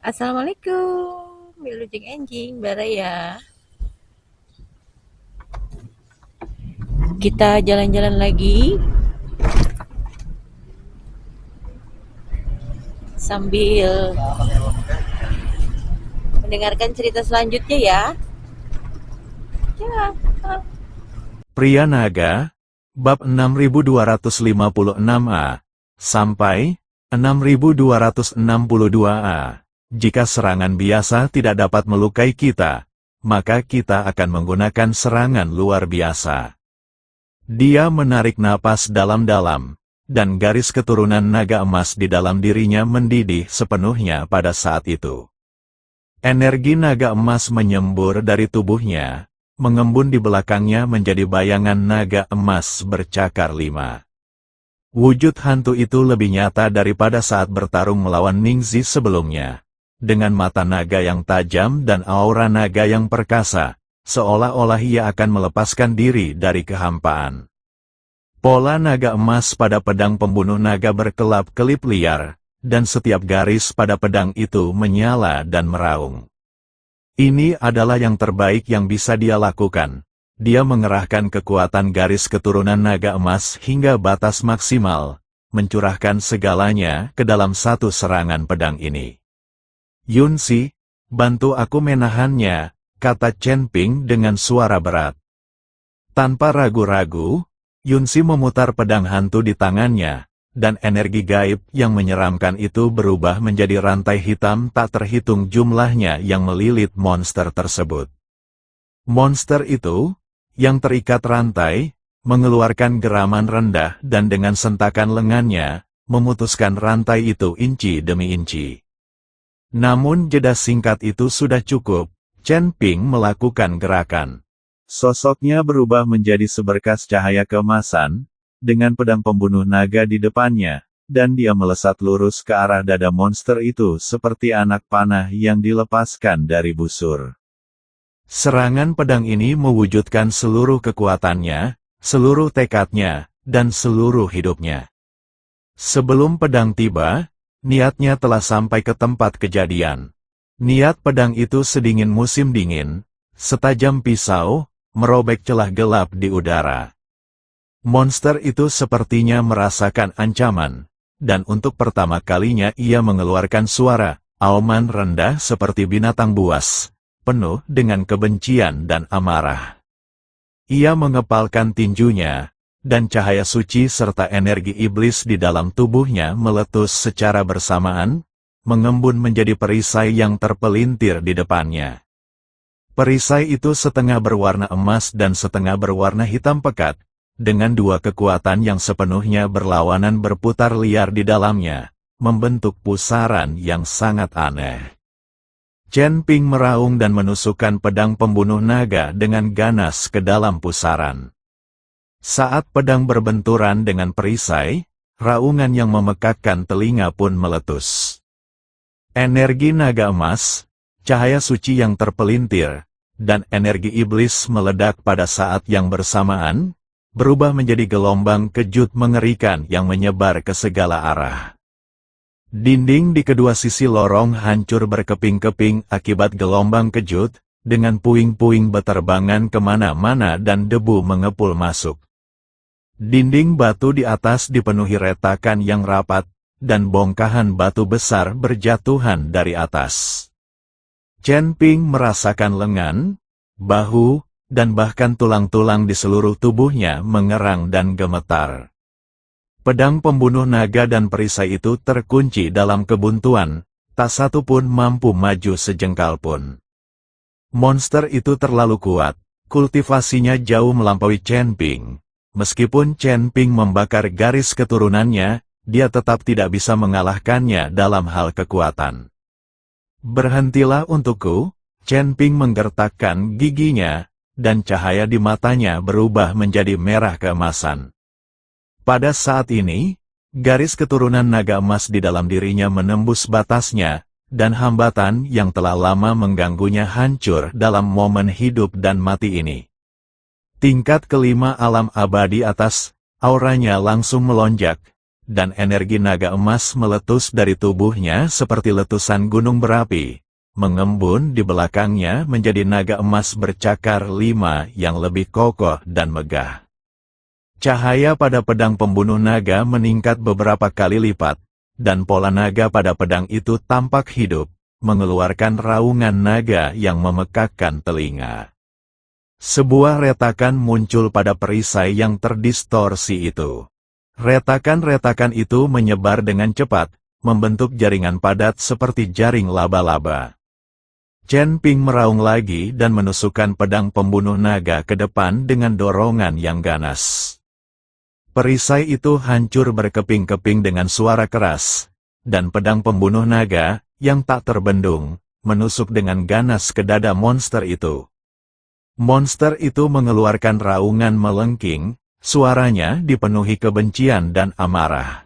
Assalamualaikum, Wilujeng Enjing, Baraya. Kita jalan-jalan lagi sambil mendengarkan cerita selanjutnya ya. Ya. Pria Naga, bab 6256a sampai 6262a. Jika serangan biasa tidak dapat melukai kita, maka kita akan menggunakan serangan luar biasa. Dia menarik napas dalam-dalam, dan garis keturunan naga emas di dalam dirinya mendidih sepenuhnya pada saat itu. Energi naga emas menyembur dari tubuhnya, mengembun di belakangnya menjadi bayangan naga emas bercakar 5. Wujud hantu itu lebih nyata daripada saat bertarung melawan Ningxi sebelumnya. Dengan mata naga yang tajam dan aura naga yang perkasa, seolah-olah ia akan melepaskan diri dari kehampaan. Pola naga emas pada pedang pembunuh naga berkelap-kelip liar, dan setiap garis pada pedang itu menyala dan meraung. Ini adalah yang terbaik yang bisa dia lakukan. Dia mengerahkan kekuatan garis keturunan naga emas hingga batas maksimal, mencurahkan segalanya ke dalam satu serangan pedang ini. Yunxi, bantu aku menahannya, kata Chen Ping dengan suara berat. Tanpa ragu-ragu, Yunxi memutar pedang hantu di tangannya, dan energi gaib yang menyeramkan itu berubah menjadi rantai hitam tak terhitung jumlahnya yang melilit monster tersebut. Monster itu, yang terikat rantai, mengeluarkan geraman rendah dan dengan sentakan lengannya, memutuskan rantai itu inci demi inci. Namun jeda singkat itu sudah cukup, Chen Ping melakukan gerakan. Sosoknya berubah menjadi seberkas cahaya keemasan, dengan pedang pembunuh naga di depannya, dan dia melesat lurus ke arah dada monster itu seperti anak panah yang dilepaskan dari busur. Serangan pedang ini mewujudkan seluruh kekuatannya, seluruh tekadnya, dan seluruh hidupnya. Sebelum pedang tiba, niatnya telah sampai ke tempat kejadian. Niat pedang itu sedingin musim dingin, setajam pisau, merobek celah gelap di udara. Monster itu sepertinya merasakan ancaman, dan untuk pertama kalinya ia mengeluarkan suara, auman rendah seperti binatang buas, penuh dengan kebencian dan amarah. Ia mengepalkan tinjunya, dan cahaya suci serta energi iblis di dalam tubuhnya meletus secara bersamaan, mengembun menjadi perisai yang terpelintir di depannya. Perisai itu setengah berwarna emas dan setengah berwarna hitam pekat, dengan dua kekuatan yang sepenuhnya berlawanan berputar liar di dalamnya, membentuk pusaran yang sangat aneh. Chen Ping meraung dan menusukkan pedang pembunuh naga dengan ganas ke dalam pusaran. Saat pedang berbenturan dengan perisai, raungan yang memekakkan telinga pun meletus. Energi naga emas, cahaya suci yang terpelintir, dan energi iblis meledak pada saat yang bersamaan, berubah menjadi gelombang kejut mengerikan yang menyebar ke segala arah. Dinding di kedua sisi lorong hancur berkeping-keping akibat gelombang kejut, dengan puing-puing beterbangan kemana-mana dan debu mengepul masuk. Dinding batu di atas dipenuhi retakan yang rapat, dan bongkahan batu besar berjatuhan dari atas. Chen Ping merasakan lengan, bahu, dan bahkan tulang-tulang di seluruh tubuhnya mengerang dan gemetar. Pedang pembunuh naga dan perisai itu terkunci dalam kebuntuan, tak satu pun mampu maju sejengkal pun. Monster itu terlalu kuat, kultivasinya jauh melampaui Chen Ping. Meskipun Chen Ping membakar garis keturunannya, dia tetap tidak bisa mengalahkannya dalam hal kekuatan. Berhentilah untukku, Chen Ping menggertakkan giginya, dan cahaya di matanya berubah menjadi merah keemasan. Pada saat ini, garis keturunan naga emas di dalam dirinya menembus batasnya, dan hambatan yang telah lama mengganggunya hancur dalam momen hidup dan mati ini. Tingkat kelima alam abadi atas, auranya langsung melonjak, dan energi naga emas meletus dari tubuhnya seperti letusan gunung berapi, mengembun di belakangnya menjadi naga emas bercakar 5 yang lebih kokoh dan megah. Cahaya pada pedang pembunuh naga meningkat beberapa kali lipat, dan pola naga pada pedang itu tampak hidup, mengeluarkan raungan naga yang memekakkan telinga. Sebuah retakan muncul pada perisai yang terdistorsi itu. Retakan-retakan itu menyebar dengan cepat, membentuk jaringan padat seperti jaring laba-laba. Chen Ping meraung lagi dan menusukkan pedang pembunuh naga ke depan dengan dorongan yang ganas. Perisai itu hancur berkeping-keping dengan suara keras, dan pedang pembunuh naga, yang tak terbendung, menusuk dengan ganas ke dada monster itu. Monster itu mengeluarkan raungan melengking, suaranya dipenuhi kebencian dan amarah.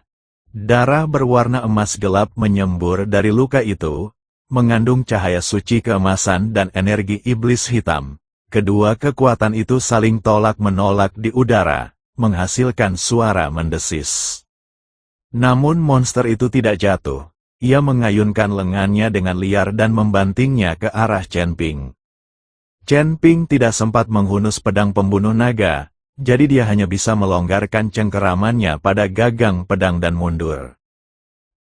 Darah berwarna emas gelap menyembur dari luka itu, mengandung cahaya suci keemasan dan energi iblis hitam. Kedua kekuatan itu saling tolak-menolak di udara, menghasilkan suara mendesis. Namun monster itu tidak jatuh. Ia mengayunkan lengannya dengan liar dan membantingnya ke arah Chen Ping. Chen Ping tidak sempat menghunus pedang pembunuh naga, jadi dia hanya bisa melonggarkan cengkeramannya pada gagang pedang dan mundur.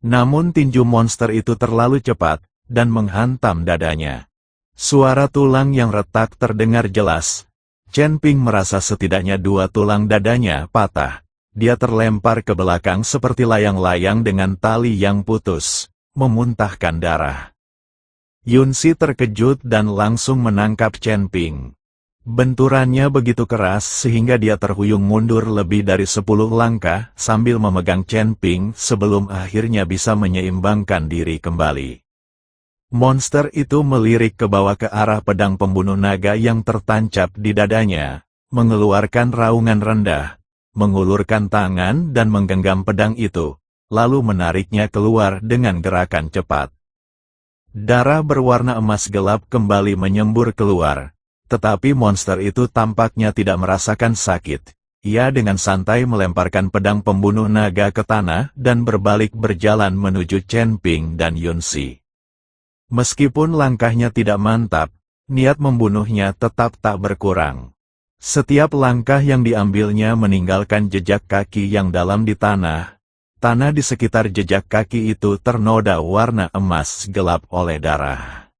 Namun tinju monster itu terlalu cepat, dan menghantam dadanya. Suara tulang yang retak terdengar jelas. Chen Ping merasa setidaknya 2 tulang dadanya patah. Dia terlempar ke belakang seperti layang-layang dengan tali yang putus, memuntahkan darah. Yunsi terkejut dan langsung menangkap Chen Ping. Benturannya begitu keras sehingga dia terhuyung mundur lebih dari 10 langkah sambil memegang Chen Ping sebelum akhirnya bisa menyeimbangkan diri kembali. Monster itu melirik ke bawah ke arah pedang pembunuh naga yang tertancap di dadanya, mengeluarkan raungan rendah, mengulurkan tangan dan menggenggam pedang itu, lalu menariknya keluar dengan gerakan cepat. Darah berwarna emas gelap kembali menyembur keluar, tetapi monster itu tampaknya tidak merasakan sakit. Ia dengan santai melemparkan pedang pembunuh naga ke tanah dan berbalik berjalan menuju Chen Ping dan Yunsi. Meskipun langkahnya tidak mantap, niat membunuhnya tetap tak berkurang. Setiap langkah yang diambilnya meninggalkan jejak kaki yang dalam di tanah. Tanah di sekitar jejak kaki itu ternoda warna emas gelap oleh darah.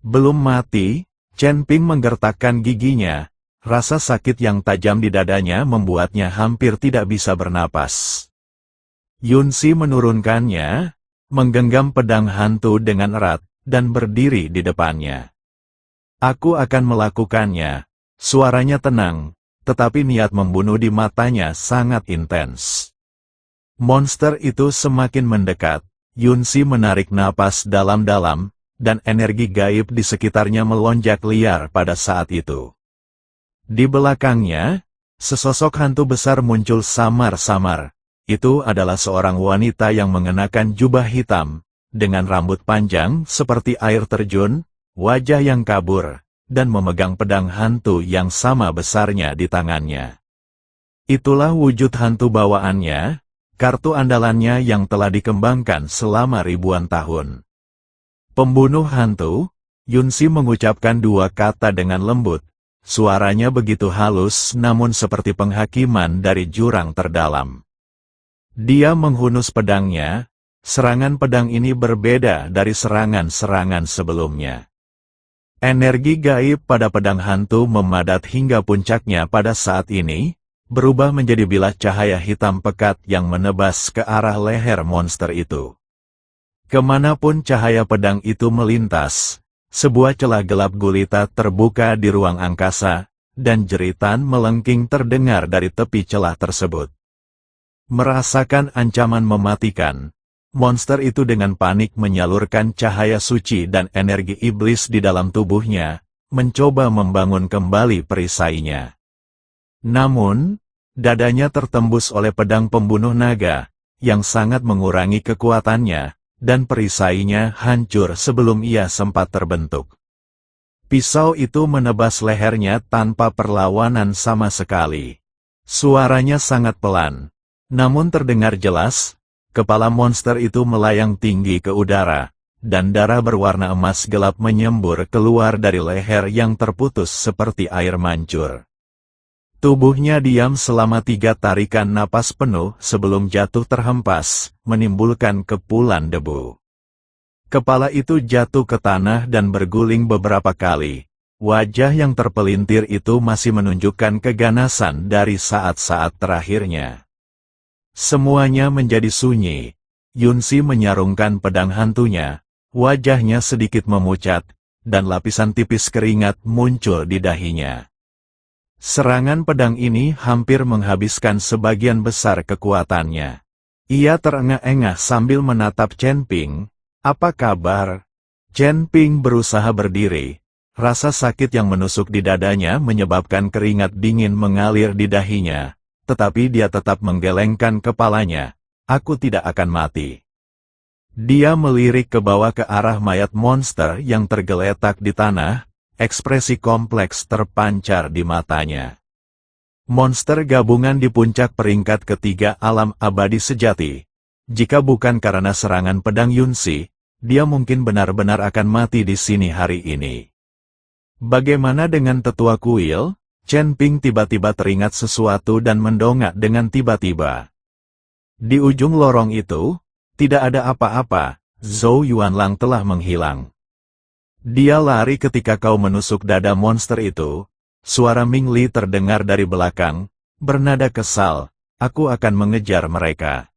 Belum mati, Chen Ping menggertakkan giginya. Rasa sakit yang tajam di dadanya membuatnya hampir tidak bisa bernapas. Yunsi menurunkannya, menggenggam pedang hantu dengan erat, dan berdiri di depannya. Aku akan melakukannya. Suaranya tenang, tetapi niat membunuh di matanya sangat intens. Monster itu semakin mendekat. Yunsi menarik napas dalam-dalam, dan energi gaib di sekitarnya melonjak liar pada saat itu. Di belakangnya, sesosok hantu besar muncul samar-samar. Itu adalah seorang wanita yang mengenakan jubah hitam, dengan rambut panjang seperti air terjun, wajah yang kabur, dan memegang pedang hantu yang sama besarnya di tangannya. Itulah wujud hantu bawaannya, kartu andalannya yang telah dikembangkan selama ribuan tahun. Pembunuh hantu, Yunsi mengucapkan 2 kata dengan lembut. Suaranya begitu halus namun seperti penghakiman dari jurang terdalam. Dia menghunus pedangnya. Serangan pedang ini berbeda dari serangan-serangan sebelumnya. Energi gaib pada pedang hantu memadat hingga puncaknya pada saat ini, berubah menjadi bilah cahaya hitam pekat yang menebas ke arah leher monster itu. Kemanapun cahaya pedang itu melintas, sebuah celah gelap gulita terbuka di ruang angkasa, dan jeritan melengking terdengar dari tepi celah tersebut. Merasakan ancaman mematikan, monster itu dengan panik menyalurkan cahaya suci dan energi iblis di dalam tubuhnya, mencoba membangun kembali perisainya. Namun, dadanya tertembus oleh pedang pembunuh naga, yang sangat mengurangi kekuatannya, dan perisainya hancur sebelum ia sempat terbentuk. Pisau itu menebas lehernya tanpa perlawanan sama sekali. Suaranya sangat pelan, Namun terdengar jelas, kepala monster itu melayang tinggi ke udara, dan darah berwarna emas gelap menyembur keluar dari leher yang terputus seperti air mancur. Tubuhnya diam selama 3 tarikan napas penuh sebelum jatuh terhempas, menimbulkan kepulan debu. Kepala itu jatuh ke tanah dan berguling beberapa kali. Wajah yang terpelintir itu masih menunjukkan keganasan dari saat-saat terakhirnya. Semuanya menjadi sunyi. Yunsi menyarungkan pedang hantunya, wajahnya sedikit memucat, dan lapisan tipis keringat muncul di dahinya. Serangan pedang ini hampir menghabiskan sebagian besar kekuatannya. Ia terengah-engah sambil menatap Chen Ping. "Apa kabar?" Chen Ping berusaha berdiri. Rasa sakit yang menusuk di dadanya menyebabkan keringat dingin mengalir di dahinya. Tetapi dia tetap menggelengkan kepalanya. "Aku tidak akan mati." Dia melirik ke bawah ke arah mayat monster yang tergeletak di tanah, ekspresi kompleks terpancar di matanya. Monster gabungan di puncak peringkat ketiga alam abadi sejati. Jika bukan karena serangan pedang Yunsi, dia mungkin benar-benar akan mati di sini hari ini. Bagaimana dengan tetua kuil? Chen Ping tiba-tiba teringat sesuatu dan mendongak dengan tiba-tiba. Di ujung lorong itu, tidak ada apa-apa. Zhou Yuanlang telah menghilang. Dia lari ketika kau menusuk dada monster itu. Suara Ming Li terdengar dari belakang, bernada kesal. "Aku akan mengejar mereka."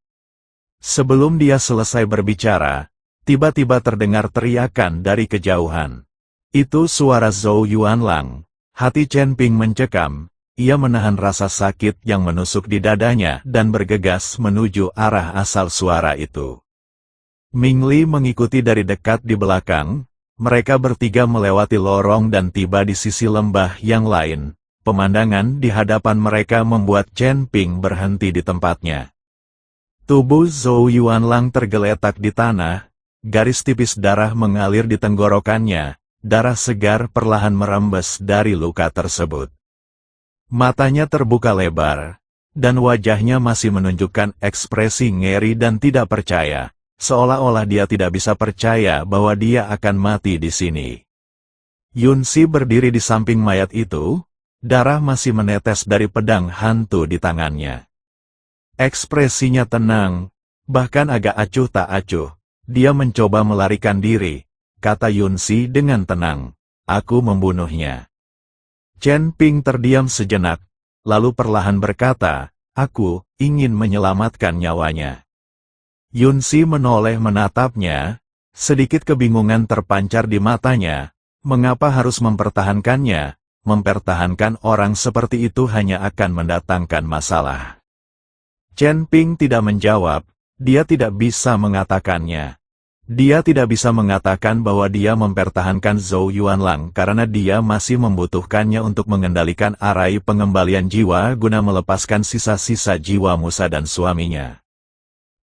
Sebelum dia selesai berbicara, tiba-tiba terdengar teriakan dari kejauhan. Itu suara Zhou Yuanlang. Hati Chen Ping mencekam, ia menahan rasa sakit yang menusuk di dadanya dan bergegas menuju arah asal suara itu. Ming Li mengikuti dari dekat di belakang, mereka bertiga melewati lorong dan tiba di sisi lembah yang lain. Pemandangan di hadapan mereka membuat Chen Ping berhenti di tempatnya. Tubuh Zhou Yuanlang tergeletak di tanah, garis tipis darah mengalir di tenggorokannya. Darah segar perlahan merembes dari luka tersebut. Matanya terbuka lebar, dan wajahnya masih menunjukkan ekspresi ngeri dan tidak percaya, seolah-olah dia tidak bisa percaya bahwa dia akan mati di sini. Yunsi berdiri di samping mayat itu, darah masih menetes dari pedang hantu di tangannya. Ekspresinya tenang, bahkan agak acuh tak acuh. Dia mencoba melarikan diri. Kata Yunsi dengan tenang, "Aku membunuhnya." Chen Ping terdiam sejenak, lalu perlahan berkata, "Aku ingin menyelamatkan nyawanya." Yunsi menoleh menatapnya, sedikit kebingungan terpancar di matanya. Mengapa harus mempertahankannya? Mempertahankan orang seperti itu hanya akan mendatangkan masalah. Chen Ping tidak menjawab, dia tidak bisa mengatakannya. Dia tidak bisa mengatakan bahwa dia mempertahankan Zhou Yuanlang karena dia masih membutuhkannya untuk mengendalikan arai pengembalian jiwa guna melepaskan sisa-sisa jiwa Musa dan suaminya.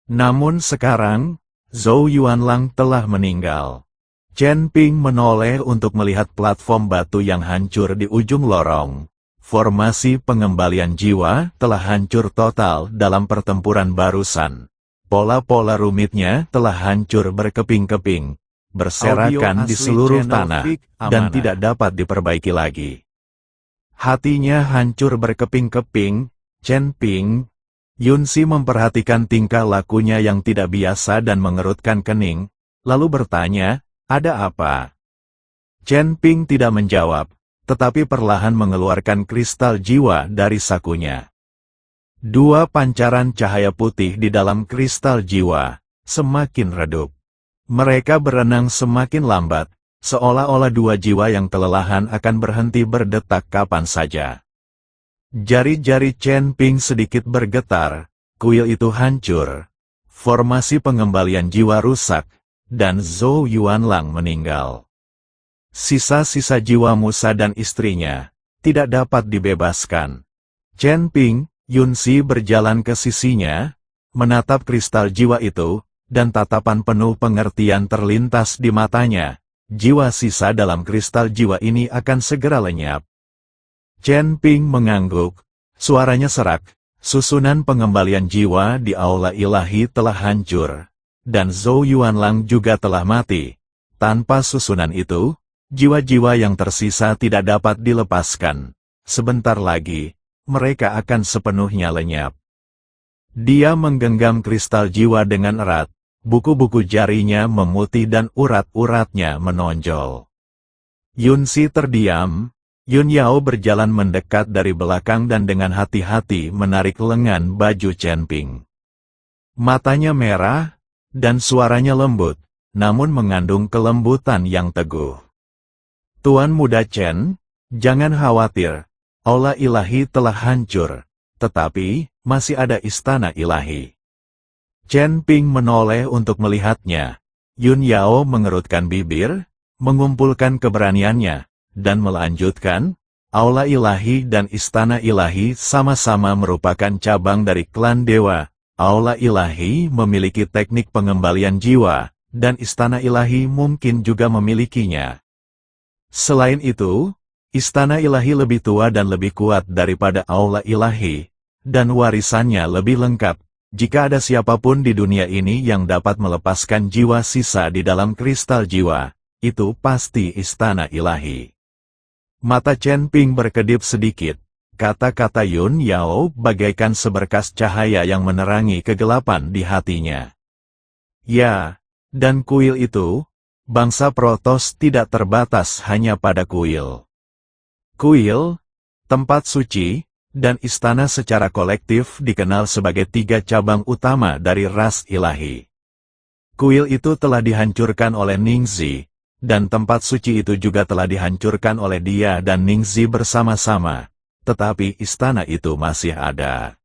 Namun sekarang, Zhou Yuanlang telah meninggal. Chen Ping menoleh untuk melihat platform batu yang hancur di ujung lorong. Formasi pengembalian jiwa telah hancur total dalam pertempuran barusan. Pola-pola rumitnya telah hancur berkeping-keping, berserakan di seluruh tanah, dan tidak dapat diperbaiki lagi. Hatinya hancur berkeping-keping. Chen Ping. Yunsi memperhatikan tingkah lakunya yang tidak biasa dan mengerutkan kening, lalu bertanya, "Ada apa?" Chen Ping tidak menjawab, tetapi perlahan mengeluarkan kristal jiwa dari sakunya. 2 pancaran cahaya putih di dalam kristal jiwa, semakin redup. Mereka berenang semakin lambat, seolah-olah 2 jiwa yang kelelahan akan berhenti berdetak kapan saja. Jari-jari Chen Ping sedikit bergetar, kuil itu hancur, formasi pengembalian jiwa rusak, dan Zhou Yuanlang meninggal. Sisa-sisa jiwa Musa dan istrinya tidak dapat dibebaskan. Chen Ping. Yunsi berjalan ke sisinya, menatap kristal jiwa itu, dan tatapan penuh pengertian terlintas di matanya. Jiwa sisa dalam kristal jiwa ini akan segera lenyap. Chen Ping mengangguk, suaranya serak, Susunan pengembalian jiwa di aula ilahi telah hancur, dan Zhou Yuanlang juga telah mati. Tanpa susunan itu, jiwa-jiwa yang tersisa tidak dapat dilepaskan. Sebentar lagi, mereka akan sepenuhnya lenyap. Dia menggenggam kristal jiwa dengan erat, buku-buku jarinya memutih dan urat-uratnya menonjol. Yunxi terdiam. Yun Yao berjalan mendekat dari belakang dan dengan hati-hati menarik lengan baju Chen Ping. Matanya merah, dan suaranya lembut, namun mengandung kelembutan yang teguh. Tuan Muda Chen, jangan khawatir, aula ilahi telah hancur, tetapi masih ada istana ilahi. Chen Ping menoleh untuk melihatnya. Yun Yao mengerutkan bibir, mengumpulkan keberaniannya, dan melanjutkan, aula ilahi dan istana ilahi sama-sama merupakan cabang dari klan dewa. Aula ilahi memiliki teknik pengembalian jiwa, dan istana ilahi mungkin juga memilikinya. Selain itu, istana ilahi lebih tua dan lebih kuat daripada aula ilahi, dan warisannya lebih lengkap. Jika ada siapapun di dunia ini yang dapat melepaskan jiwa sisa di dalam kristal jiwa, itu pasti istana ilahi. Mata Chen Ping berkedip sedikit. Kata-kata Yun Yao bagaikan seberkas cahaya yang menerangi kegelapan di hatinya. Ya, dan kuil itu, bangsa Protoss tidak terbatas hanya pada kuil. Kuil, tempat suci, dan istana secara kolektif dikenal sebagai tiga cabang utama dari ras ilahi. Kuil itu telah dihancurkan oleh Ningxi, dan tempat suci itu juga telah dihancurkan oleh dia dan Ningxi bersama-sama, tetapi istana itu masih ada.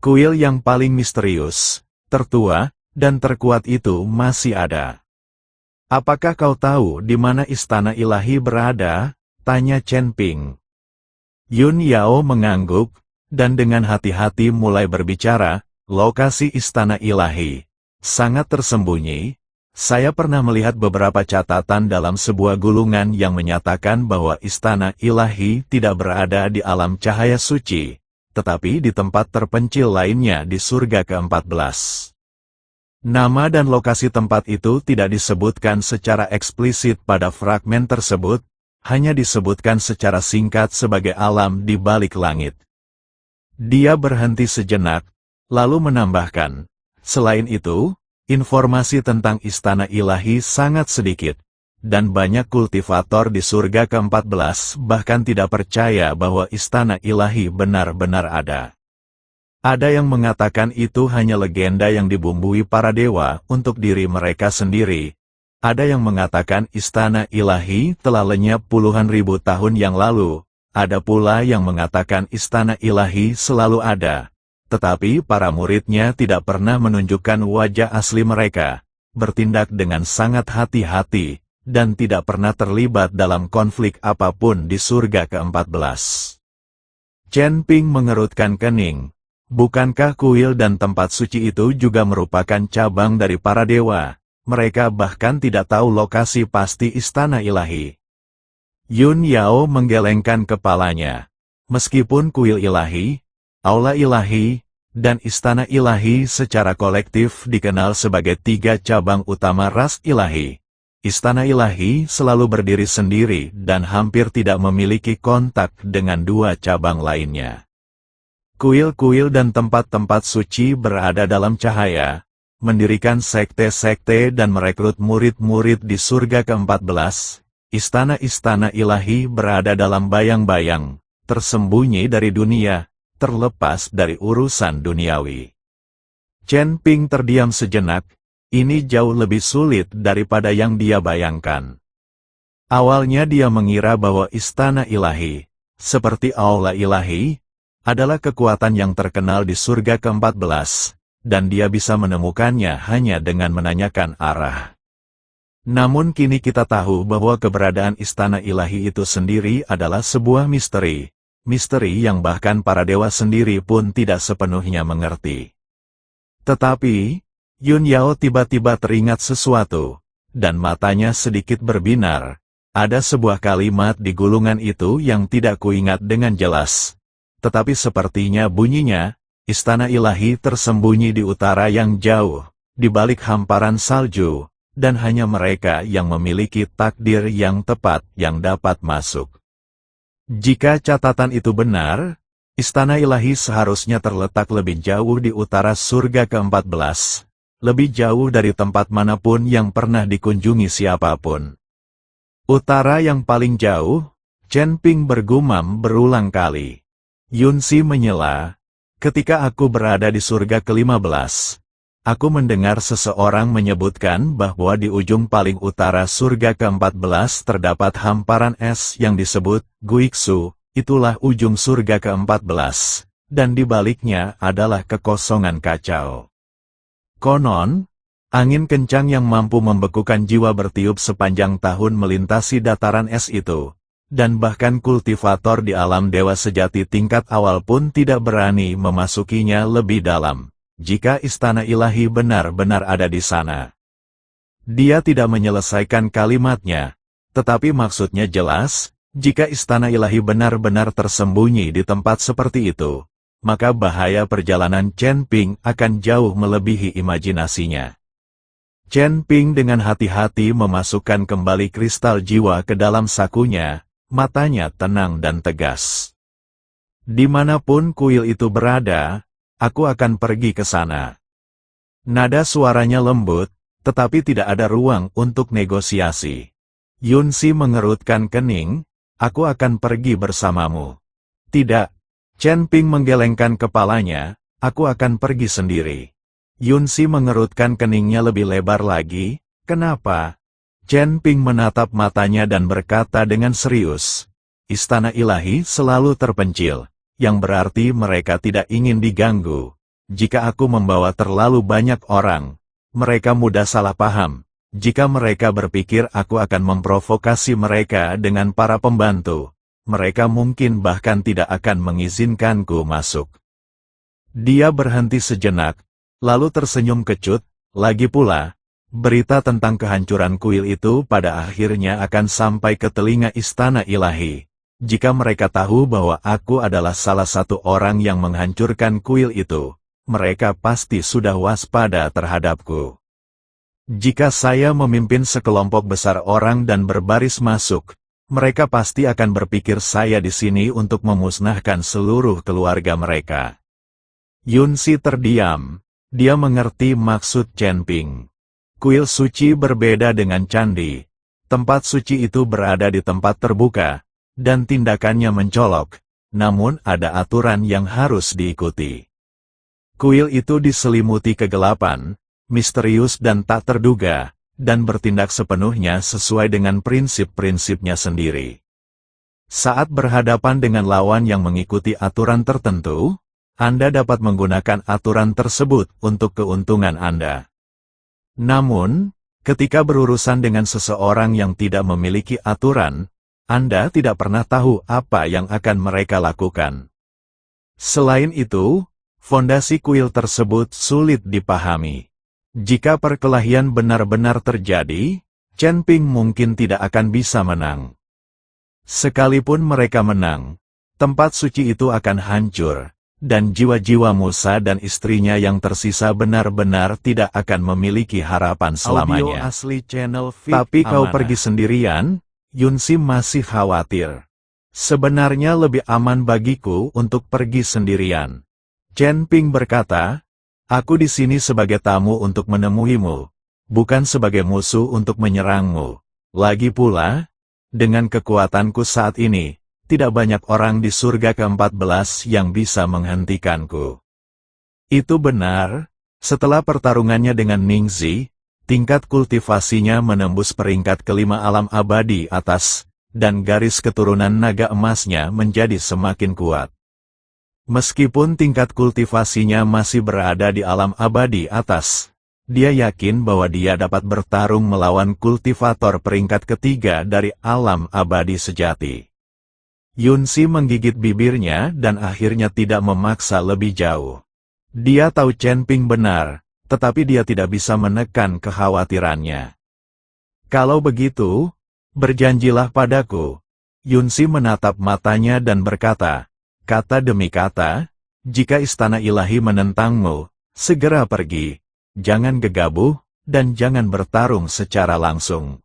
Kuil yang paling misterius, tertua, dan terkuat itu masih ada. Apakah kau tahu di mana istana ilahi berada? Tanya Chen Ping. Yun Yao mengangguk, dan dengan hati-hati mulai berbicara, lokasi istana ilahi sangat tersembunyi. Saya pernah melihat beberapa catatan dalam sebuah gulungan yang menyatakan bahwa istana ilahi tidak berada di alam cahaya suci, tetapi di tempat terpencil lainnya di surga ke-14. Nama dan lokasi tempat itu tidak disebutkan secara eksplisit pada fragmen tersebut, hanya disebutkan secara singkat sebagai alam di balik langit. Dia berhenti sejenak, lalu menambahkan, selain itu, informasi tentang istana ilahi sangat sedikit, dan banyak kultivator di surga ke-14 bahkan tidak percaya bahwa istana ilahi benar-benar ada. Ada yang mengatakan itu hanya legenda yang dibumbui para dewa untuk diri mereka sendiri. Ada yang mengatakan istana ilahi telah lenyap puluhan ribu tahun yang lalu. Ada pula yang mengatakan istana ilahi selalu ada. Tetapi para muridnya tidak pernah menunjukkan wajah asli mereka, bertindak dengan sangat hati-hati, dan tidak pernah terlibat dalam konflik apapun di surga ke-14. Chen Ping mengerutkan kening. Bukankah kuil dan tempat suci itu juga merupakan cabang dari para dewa? Mereka bahkan tidak tahu lokasi pasti istana ilahi. Yun Yao menggelengkan kepalanya. Meskipun kuil ilahi, aula ilahi, dan istana ilahi secara kolektif dikenal sebagai tiga cabang utama ras ilahi, istana ilahi selalu berdiri sendiri dan hampir tidak memiliki kontak dengan dua cabang lainnya. Kuil-kuil dan tempat-tempat suci berada dalam cahaya, mendirikan sekte-sekte dan merekrut murid-murid di surga ke-14. Istana-istana ilahi berada dalam bayang-bayang, tersembunyi dari dunia, terlepas dari urusan duniawi. Chen Ping terdiam sejenak, ini jauh lebih sulit daripada yang dia bayangkan. Awalnya dia mengira bahwa istana ilahi, seperti aula ilahi, adalah kekuatan yang terkenal di surga ke-14, dan dia bisa menemukannya hanya dengan menanyakan arah. Namun kini kita tahu bahwa keberadaan istana ilahi itu sendiri adalah sebuah misteri, misteri yang bahkan para dewa sendiri pun tidak sepenuhnya mengerti. Tetapi, Yun Yao tiba-tiba teringat sesuatu, dan matanya sedikit berbinar. Ada sebuah kalimat di gulungan itu yang tidak kuingat dengan jelas. Tetapi sepertinya bunyinya, istana ilahi tersembunyi di utara yang jauh, di balik hamparan salju, dan hanya mereka yang memiliki takdir yang tepat yang dapat masuk. Jika catatan itu benar, istana ilahi seharusnya terletak lebih jauh di utara surga ke-14, lebih jauh dari tempat manapun yang pernah dikunjungi siapapun. Utara yang paling jauh, Chen Ping bergumam berulang kali. Yunsi menyela, ketika aku berada di surga ke-15, aku mendengar seseorang menyebutkan bahwa di ujung paling utara surga ke-14 terdapat hamparan es yang disebut Guiksu, itulah ujung surga ke-14, dan di baliknya adalah kekosongan kacau. Konon, angin kencang yang mampu membekukan jiwa bertiup sepanjang tahun melintasi dataran es itu, dan bahkan kultivator di alam dewa sejati tingkat awal pun tidak berani memasukinya lebih dalam. Jika istana ilahi benar-benar ada di sana. Dia tidak menyelesaikan kalimatnya, tetapi maksudnya jelas, jika istana ilahi benar-benar tersembunyi di tempat seperti itu, maka bahaya perjalanan Chen Ping akan jauh melebihi imajinasinya. Chen Ping dengan hati-hati memasukkan kembali kristal jiwa ke dalam sakunya, matanya tenang dan tegas. Dimanapun kuil itu berada, aku akan pergi ke sana. Nada suaranya lembut, tetapi tidak ada ruang untuk negosiasi. Yunsi mengerutkan kening, aku akan pergi bersamamu. Tidak. Chen Ping menggelengkan kepalanya, aku akan pergi sendiri. Yunsi mengerutkan keningnya lebih lebar lagi, kenapa? Chen Ping menatap matanya dan berkata dengan serius, istana ilahi selalu terpencil, yang berarti mereka tidak ingin diganggu. Jika aku membawa terlalu banyak orang, mereka mudah salah paham. Jika mereka berpikir aku akan memprovokasi mereka dengan para pembantu, mereka mungkin bahkan tidak akan mengizinkanku masuk. Dia berhenti sejenak, lalu tersenyum kecut, lagi pula, berita tentang kehancuran kuil itu pada akhirnya akan sampai ke telinga istana ilahi. Jika mereka tahu bahwa aku adalah salah satu orang yang menghancurkan kuil itu, mereka pasti sudah waspada terhadapku. Jika saya memimpin sekelompok besar orang dan berbaris masuk, mereka pasti akan berpikir saya di sini untuk memusnahkan seluruh keluarga mereka. Yunsi terdiam, dia mengerti maksud Chen Ping. Kuil suci berbeda dengan candi, tempat suci itu berada di tempat terbuka, dan tindakannya mencolok, namun ada aturan yang harus diikuti. Kuil itu diselimuti kegelapan, misterius dan tak terduga, dan bertindak sepenuhnya sesuai dengan prinsip-prinsipnya sendiri. Saat berhadapan dengan lawan yang mengikuti aturan tertentu, Anda dapat menggunakan aturan tersebut untuk keuntungan Anda. Namun, ketika berurusan dengan seseorang yang tidak memiliki aturan, Anda tidak pernah tahu apa yang akan mereka lakukan. Selain itu, fondasi kuil tersebut sulit dipahami. Jika perkelahian benar-benar terjadi, Chen Ping mungkin tidak akan bisa menang. Sekalipun mereka menang, tempat suci itu akan hancur, dan jiwa-jiwa Musa dan istrinya yang tersisa benar-benar tidak akan memiliki harapan selamanya. Audio asli channel VIP Tapi kau Amanah. pergi sendirian? Yunsi masih khawatir. Sebenarnya lebih aman bagiku untuk pergi sendirian. Chen Ping berkata, aku di sini sebagai tamu untuk menemuimu, bukan sebagai musuh untuk menyerangmu. Lagi pula, dengan kekuatanku saat ini, tidak banyak orang di surga ke-14 yang bisa menghentikanku. Itu benar, setelah pertarungannya dengan Ningxi, tingkat kultivasinya menembus peringkat kelima alam abadi atas, dan garis keturunan naga emasnya menjadi semakin kuat. Meskipun tingkat kultivasinya masih berada di alam abadi atas, dia yakin bahwa dia dapat bertarung melawan kultivator peringkat ketiga dari alam abadi sejati. Yunsi menggigit bibirnya dan akhirnya tidak memaksa lebih jauh. Dia tahu Chen Ping benar, tetapi dia tidak bisa menekan kekhawatirannya. Kalau begitu, berjanjilah padaku. Yunsi menatap matanya dan berkata, kata demi kata, jika istana ilahi menentangmu, segera pergi, jangan gegabah, dan jangan bertarung secara langsung.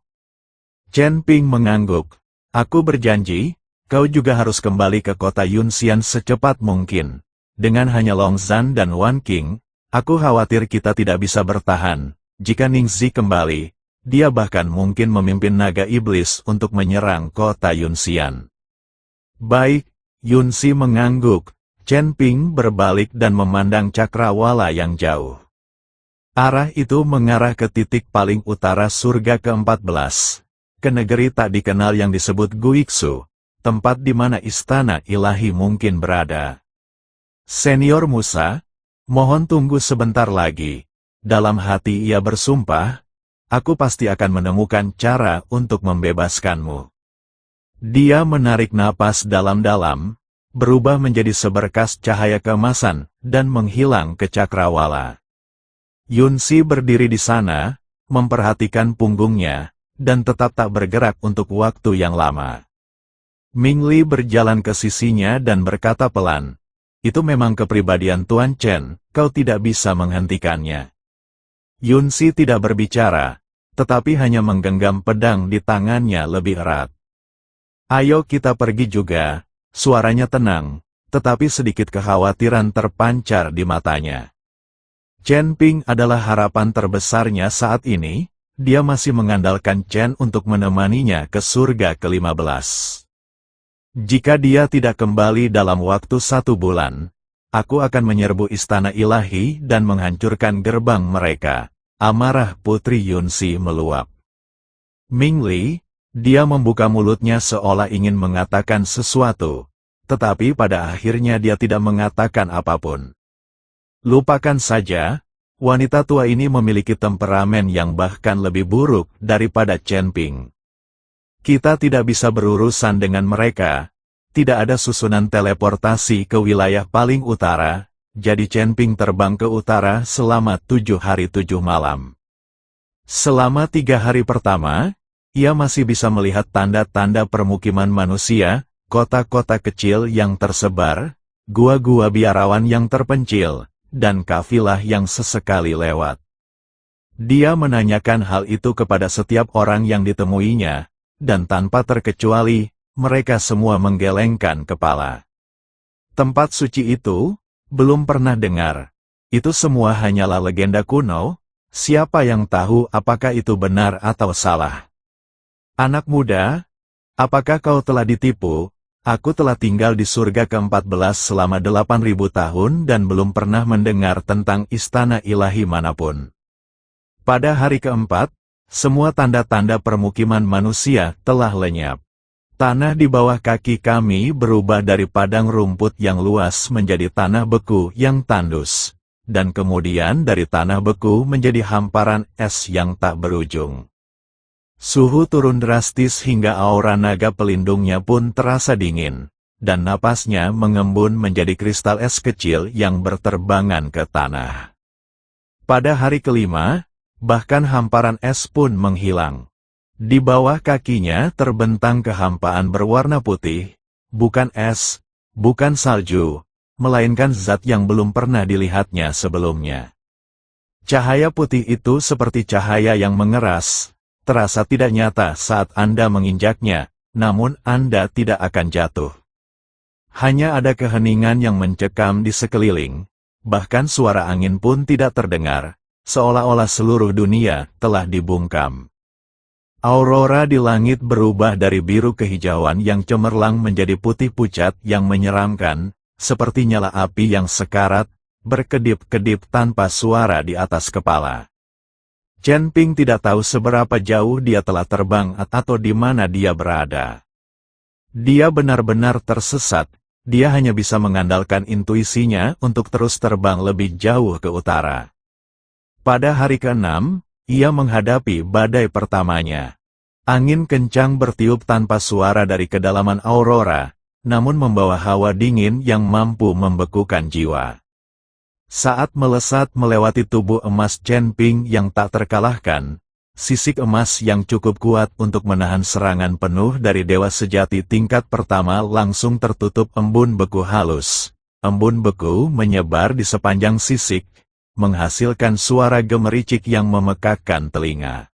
Chen Ping mengangguk. Aku berjanji, kau juga harus kembali ke kota Yunxian secepat mungkin. Dengan hanya Long Zhan dan Wan Qing, aku khawatir kita tidak bisa bertahan. Jika Ningxi kembali, dia bahkan mungkin memimpin naga iblis untuk menyerang kota Yunxian. Baik, Yunxi mengangguk. Chen Ping berbalik dan memandang cakrawala yang jauh. Arah itu mengarah ke titik paling utara surga ke-14. Ke negeri tak dikenal yang disebut Guiksu, tempat di mana istana ilahi mungkin berada. Senior Musa, mohon tunggu sebentar lagi. Dalam hati ia bersumpah, aku pasti akan menemukan cara untuk membebaskanmu. Dia menarik napas dalam-dalam, berubah menjadi seberkas cahaya keemasan, dan menghilang ke cakrawala. Yunxi berdiri di sana, memperhatikan punggungnya, dan tetap tak bergerak untuk waktu yang lama. Mingli berjalan ke sisinya dan berkata pelan, itu memang kepribadian Tuan Chen, kau tidak bisa menghentikannya. Yunxi tidak berbicara, tetapi hanya menggenggam pedang di tangannya lebih erat. Ayo kita pergi juga, suaranya tenang, tetapi sedikit kekhawatiran terpancar di matanya. Chen Ping adalah harapan terbesarnya saat ini. Dia masih mengandalkan Chen untuk menemaninya ke surga ke-15. Jika dia tidak kembali dalam waktu 1 bulan, aku akan menyerbu istana ilahi dan menghancurkan gerbang mereka. Amarah Putri Yunxi meluap. Mingli, dia membuka mulutnya seolah ingin mengatakan sesuatu, tetapi pada akhirnya dia tidak mengatakan apapun. Lupakan saja. Wanita tua ini memiliki temperamen yang bahkan lebih buruk daripada Chen Ping. Kita tidak bisa berurusan dengan mereka. Tidak ada susunan teleportasi ke wilayah paling utara, jadi Chen Ping terbang ke utara selama 7 hari 7 malam. Selama 3 hari pertama, ia masih bisa melihat tanda-tanda permukiman manusia, kota-kota kecil yang tersebar, gua-gua biarawan yang terpencil, dan kafilah yang sesekali lewat. Dia menanyakan hal itu kepada setiap orang yang ditemuinya, dan tanpa terkecuali, mereka semua menggelengkan kepala. Tempat suci itu, belum pernah dengar. Itu semua hanyalah legenda kuno, siapa yang tahu apakah itu benar atau salah. Anak muda, apakah kau telah ditipu? Aku telah tinggal di surga ke-14 selama 8.000 tahun dan belum pernah mendengar tentang istana ilahi manapun. Pada hari keempat, semua tanda-tanda permukiman manusia telah lenyap. Tanah di bawah kaki kami berubah dari padang rumput yang luas menjadi tanah beku yang tandus, dan kemudian dari tanah beku menjadi hamparan es yang tak berujung. Suhu turun drastis hingga aura naga pelindungnya pun terasa dingin, dan napasnya mengembun menjadi kristal es kecil yang berterbangan ke tanah. Pada hari kelima, bahkan hamparan es pun menghilang. Di bawah kakinya terbentang kehampaan berwarna putih, bukan es, bukan salju, melainkan zat yang belum pernah dilihatnya sebelumnya. Cahaya putih itu seperti cahaya yang mengeras, terasa tidak nyata saat Anda menginjaknya, namun Anda tidak akan jatuh. Hanya ada keheningan yang mencekam di sekeliling, bahkan suara angin pun tidak terdengar, seolah-olah seluruh dunia telah dibungkam. Aurora di langit berubah dari biru kehijauan yang cemerlang menjadi putih pucat yang menyeramkan, seperti nyala api yang sekarat, berkedip-kedip tanpa suara di atas kepala. Chen Ping tidak tahu seberapa jauh dia telah terbang atau di mana dia berada. Dia benar-benar tersesat, dia hanya bisa mengandalkan intuisinya untuk terus terbang lebih jauh ke utara. Pada hari ke-6, ia menghadapi badai pertamanya. Angin kencang bertiup tanpa suara dari kedalaman aurora, namun membawa hawa dingin yang mampu membekukan jiwa. Saat melesat melewati tubuh emas Chen Ping yang tak terkalahkan, sisik emas yang cukup kuat untuk menahan serangan penuh dari dewa sejati tingkat pertama langsung tertutup embun beku halus, embun beku menyebar di sepanjang sisik, menghasilkan suara gemericik yang memekakkan telinga.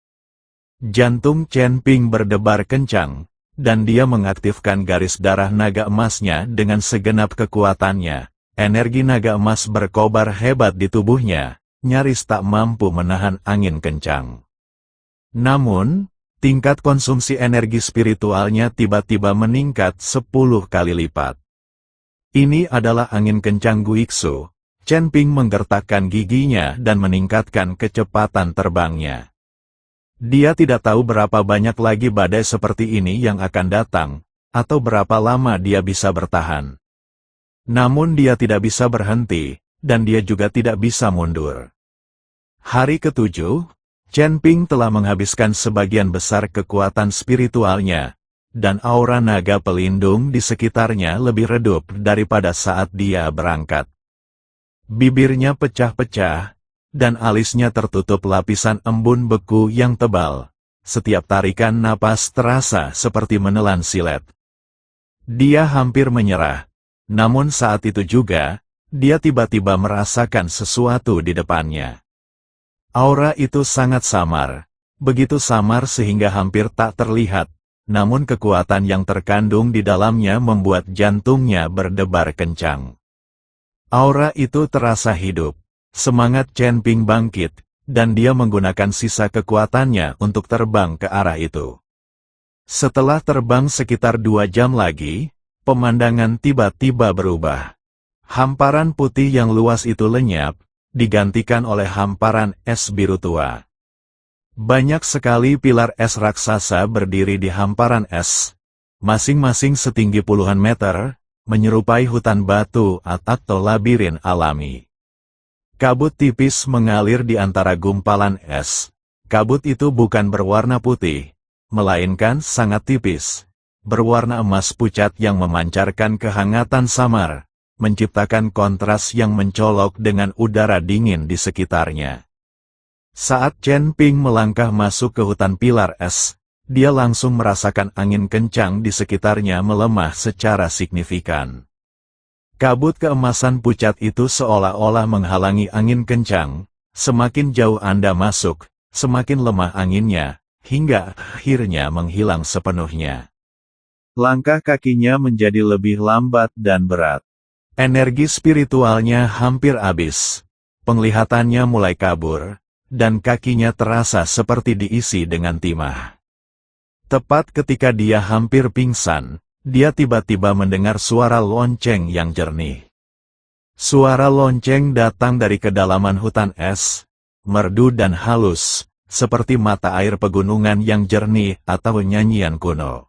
Jantung Chen Ping berdebar kencang, dan dia mengaktifkan garis darah naga emasnya dengan segenap kekuatannya. Energi naga emas berkobar hebat di tubuhnya, nyaris tak mampu menahan angin kencang. Namun, tingkat konsumsi energi spiritualnya tiba-tiba meningkat 10 kali lipat. Ini adalah angin kencang Guiksu. Chen Ping menggertakkan giginya dan meningkatkan kecepatan terbangnya. Dia tidak tahu berapa banyak lagi badai seperti ini yang akan datang, atau berapa lama dia bisa bertahan. Namun dia tidak bisa berhenti, dan dia juga tidak bisa mundur. Hari ke-7, Chen Ping telah menghabiskan sebagian besar kekuatan spiritualnya, dan aura naga pelindung di sekitarnya lebih redup daripada saat dia berangkat. Bibirnya pecah-pecah, dan alisnya tertutup lapisan embun beku yang tebal. Setiap tarikan napas terasa seperti menelan silet. Dia hampir menyerah. Namun saat itu juga, dia tiba-tiba merasakan sesuatu di depannya. Aura itu sangat samar, begitu samar sehingga hampir tak terlihat, namun kekuatan yang terkandung di dalamnya membuat jantungnya berdebar kencang. Aura itu terasa hidup, semangat Chen Ping bangkit, dan dia menggunakan sisa kekuatannya untuk terbang ke arah itu. Setelah terbang sekitar 2 jam lagi, pemandangan tiba-tiba berubah. Hamparan putih yang luas itu lenyap, digantikan oleh hamparan es biru tua. Banyak sekali pilar es raksasa berdiri di hamparan es, masing-masing setinggi puluhan meter, menyerupai hutan batu atau labirin alami. Kabut tipis mengalir di antara gumpalan es. Kabut itu bukan berwarna putih, melainkan sangat tipis, berwarna emas pucat yang memancarkan kehangatan samar, menciptakan kontras yang mencolok dengan udara dingin di sekitarnya. Saat Chen Ping melangkah masuk ke hutan pilar es, dia langsung merasakan angin kencang di sekitarnya melemah secara signifikan. Kabut keemasan pucat itu seolah-olah menghalangi angin kencang. Semakin jauh Anda masuk, semakin lemah anginnya, hingga akhirnya menghilang sepenuhnya. Langkah kakinya menjadi lebih lambat dan berat. Energi spiritualnya hampir habis. Penglihatannya mulai kabur, dan kakinya terasa seperti diisi dengan timah. Tepat ketika dia hampir pingsan, dia tiba-tiba mendengar suara lonceng yang jernih. Suara lonceng datang dari kedalaman hutan es, merdu dan halus, seperti mata air pegunungan yang jernih atau nyanyian kuno.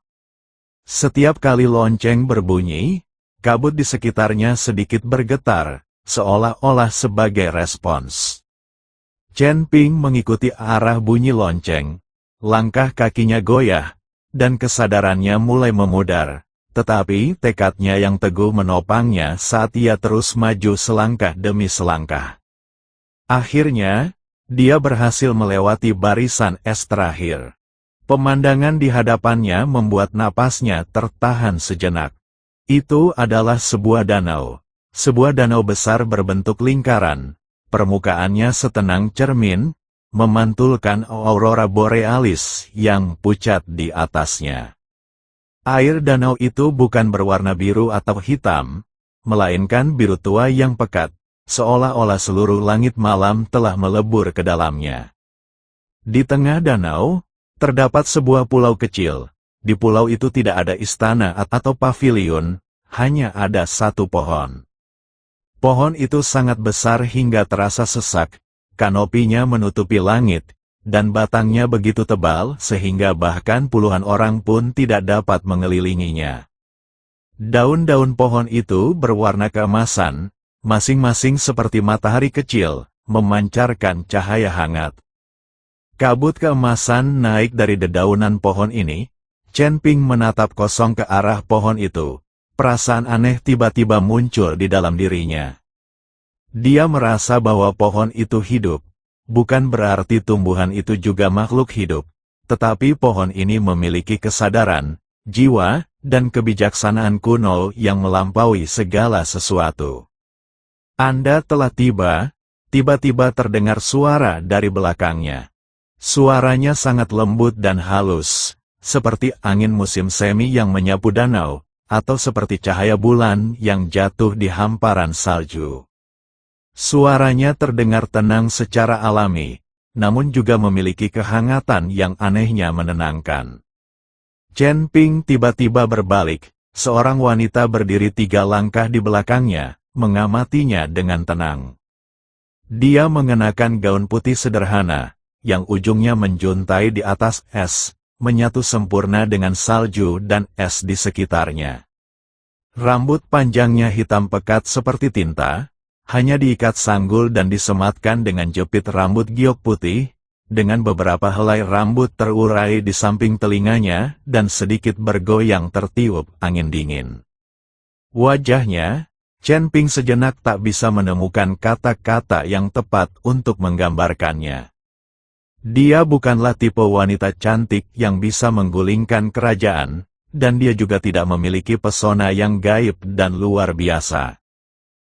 Setiap kali lonceng berbunyi, kabut di sekitarnya sedikit bergetar, seolah-olah sebagai respons. Chen Ping mengikuti arah bunyi lonceng, langkah kakinya goyah, dan kesadarannya mulai memudar, tetapi tekadnya yang teguh menopangnya saat ia terus maju selangkah demi selangkah. Akhirnya, dia berhasil melewati barisan es terakhir. Pemandangan di hadapannya membuat napasnya tertahan sejenak. Itu adalah sebuah danau. Sebuah danau besar berbentuk lingkaran. Permukaannya setenang cermin, memantulkan aurora borealis yang pucat di atasnya. Air danau itu bukan berwarna biru atau hitam, melainkan biru tua yang pekat, seolah-olah seluruh langit malam telah melebur ke dalamnya. Di tengah danau, terdapat sebuah pulau kecil. Di pulau itu tidak ada istana atau paviliun, hanya ada satu pohon. Pohon itu sangat besar hingga terasa sesak, kanopinya menutupi langit, dan batangnya begitu tebal sehingga bahkan puluhan orang pun tidak dapat mengelilinginya. Daun-daun pohon itu berwarna keemasan, masing-masing seperti matahari kecil, memancarkan cahaya hangat. Kabut keemasan naik dari dedaunan pohon ini. Chen Ping menatap kosong ke arah pohon itu. Perasaan aneh tiba-tiba muncul di dalam dirinya. Dia merasa bahwa pohon itu hidup. Bukan berarti tumbuhan itu juga makhluk hidup. Tetapi pohon ini memiliki kesadaran, jiwa, dan kebijaksanaan kuno yang melampaui segala sesuatu. Anda telah tiba, tiba-tiba terdengar suara dari belakangnya. Suaranya sangat lembut dan halus, seperti angin musim semi yang menyapu danau, atau seperti cahaya bulan yang jatuh di hamparan salju. Suaranya terdengar tenang secara alami, namun juga memiliki kehangatan yang anehnya menenangkan. Chen Ping tiba-tiba berbalik, seorang wanita berdiri 3 langkah di belakangnya, mengamatinya dengan tenang. Dia mengenakan gaun putih sederhana, yang ujungnya menjuntai di atas es, menyatu sempurna dengan salju dan es di sekitarnya. Rambut panjangnya hitam pekat seperti tinta, hanya diikat sanggul dan disematkan dengan jepit rambut giok putih, dengan beberapa helai rambut terurai di samping telinganya dan sedikit bergoyang tertiup angin dingin. Wajahnya, Chen Ping sejenak tak bisa menemukan kata-kata yang tepat untuk menggambarkannya. Dia bukanlah tipe wanita cantik yang bisa menggulingkan kerajaan, dan dia juga tidak memiliki pesona yang gaib dan luar biasa.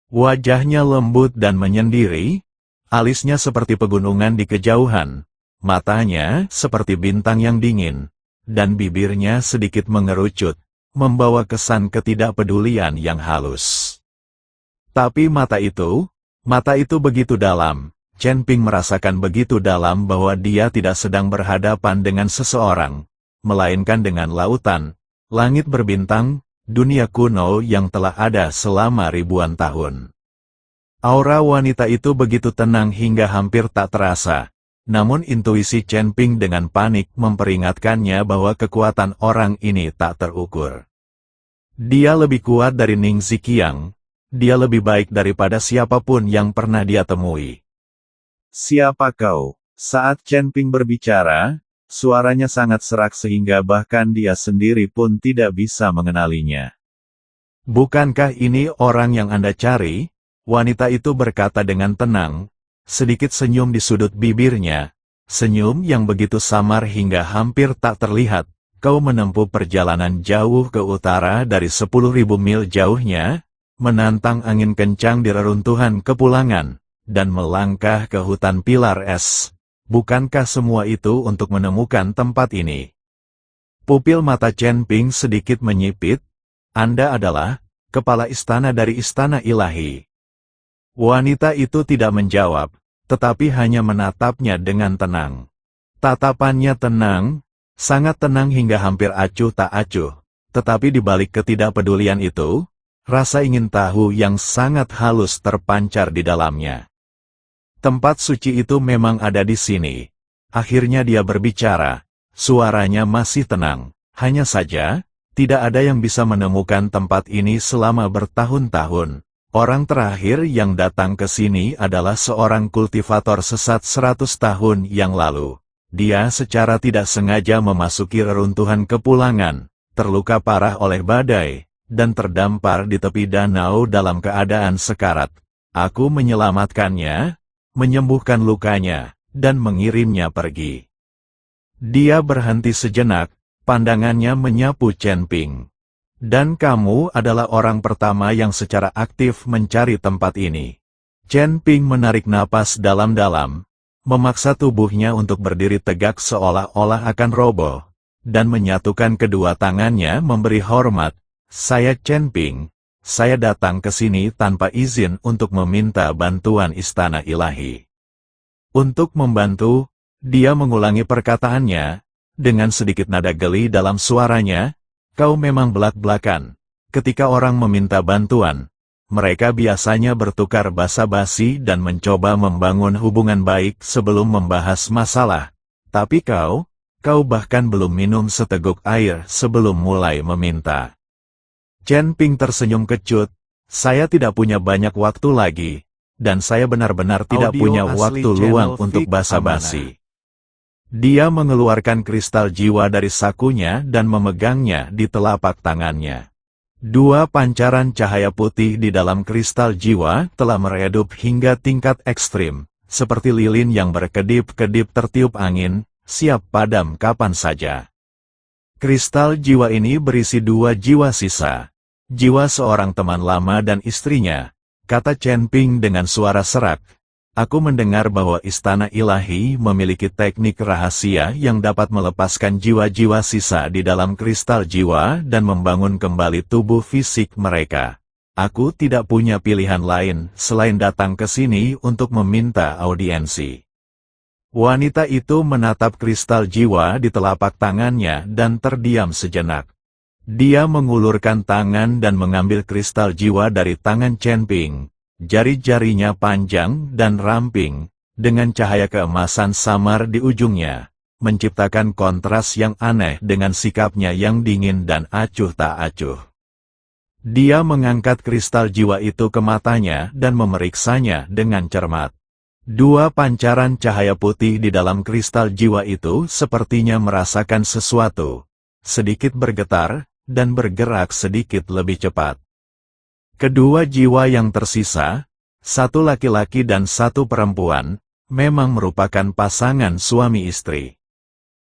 Wajahnya lembut dan menyendiri, alisnya seperti pegunungan di kejauhan, matanya seperti bintang yang dingin, dan bibirnya sedikit mengerucut, membawa kesan ketidakpedulian yang halus. Tapi mata itu begitu dalam. Chen Ping merasakan begitu dalam bahwa dia tidak sedang berhadapan dengan seseorang, melainkan dengan lautan, langit berbintang, dunia kuno yang telah ada selama ribuan tahun. Aura wanita itu begitu tenang hingga hampir tak terasa, namun intuisi Chen Ping dengan panik memperingatkannya bahwa kekuatan orang ini tak terukur. Dia lebih kuat dari Ning Ziqiang, dia lebih baik daripada siapapun yang pernah dia temui. Siapa kau? Saat Chen Ping berbicara, suaranya sangat serak sehingga bahkan dia sendiri pun tidak bisa mengenalinya. Bukankah ini orang yang Anda cari? Wanita itu berkata dengan tenang, sedikit senyum di sudut bibirnya, senyum yang begitu samar hingga hampir tak terlihat. Kau menempuh perjalanan jauh ke utara dari 10.000 mil jauhnya, menantang angin kencang di reruntuhan kepulangan, dan melangkah ke hutan pilar es. Bukankah semua itu untuk menemukan tempat ini? Pupil mata Chen Ping sedikit menyipit. Anda adalah kepala istana dari istana ilahi. Wanita itu tidak menjawab, tetapi hanya menatapnya dengan tenang. Tatapannya tenang, sangat tenang hingga hampir acuh tak acuh, tetapi di balik ketidakpedulian itu, rasa ingin tahu yang sangat halus terpancar di dalamnya. Tempat suci itu memang ada di sini. Akhirnya dia berbicara, suaranya masih tenang, hanya saja, tidak ada yang bisa menemukan tempat ini selama bertahun-tahun. Orang terakhir yang datang ke sini adalah seorang kultivator sesat 100 tahun yang lalu. Dia secara tidak sengaja memasuki reruntuhan kepulangan, terluka parah oleh badai, dan terdampar di tepi danau dalam keadaan sekarat. Aku menyelamatkannya, menyembuhkan lukanya, dan mengirimnya pergi. Dia berhenti sejenak, pandangannya menyapu Chen Ping. Dan kamu adalah orang pertama yang secara aktif mencari tempat ini. Chen Ping menarik napas dalam-dalam, memaksa tubuhnya untuk berdiri tegak seolah-olah akan roboh, dan menyatukan kedua tangannya memberi hormat. Saya Chen Ping, saya datang ke sini tanpa izin untuk meminta bantuan istana ilahi. Untuk membantu, dia mengulangi perkataannya, dengan sedikit nada geli dalam suaranya. Kau memang belak-belakan. Ketika orang meminta bantuan, mereka biasanya bertukar basa-basi dan mencoba membangun hubungan baik sebelum membahas masalah. Tapi kau bahkan belum minum seteguk air sebelum mulai meminta. Chen Ping tersenyum kecut. Saya tidak punya banyak waktu lagi, dan saya benar-benar tidak punya waktu luang untuk basa-basi. Dia mengeluarkan kristal jiwa dari sakunya dan memegangnya di telapak tangannya. Dua pancaran cahaya putih di dalam kristal jiwa telah meredup hingga tingkat ekstrim, seperti lilin yang berkedip-kedip tertiup angin, siap padam kapan saja. Kristal jiwa ini berisi 2 jiwa sisa. Jiwa seorang teman lama dan istrinya, kata Chen Ping dengan suara serak. Aku mendengar bahwa istana ilahi memiliki teknik rahasia yang dapat melepaskan jiwa-jiwa sisa di dalam kristal jiwa dan membangun kembali tubuh fisik mereka. Aku tidak punya pilihan lain selain datang ke sini untuk meminta audiensi. Wanita itu menatap kristal jiwa di telapak tangannya dan terdiam sejenak. Dia mengulurkan tangan dan mengambil kristal jiwa dari tangan Chen Ping. Jari-jarinya panjang dan ramping, dengan cahaya keemasan samar di ujungnya, menciptakan kontras yang aneh dengan sikapnya yang dingin dan acuh tak acuh. Dia mengangkat kristal jiwa itu ke matanya dan memeriksanya dengan cermat. 2 pancaran cahaya putih di dalam kristal jiwa itu sepertinya merasakan sesuatu, sedikit bergetar, dan bergerak sedikit lebih cepat. Kedua jiwa yang tersisa, 1 laki-laki dan 1 perempuan, memang merupakan pasangan suami istri.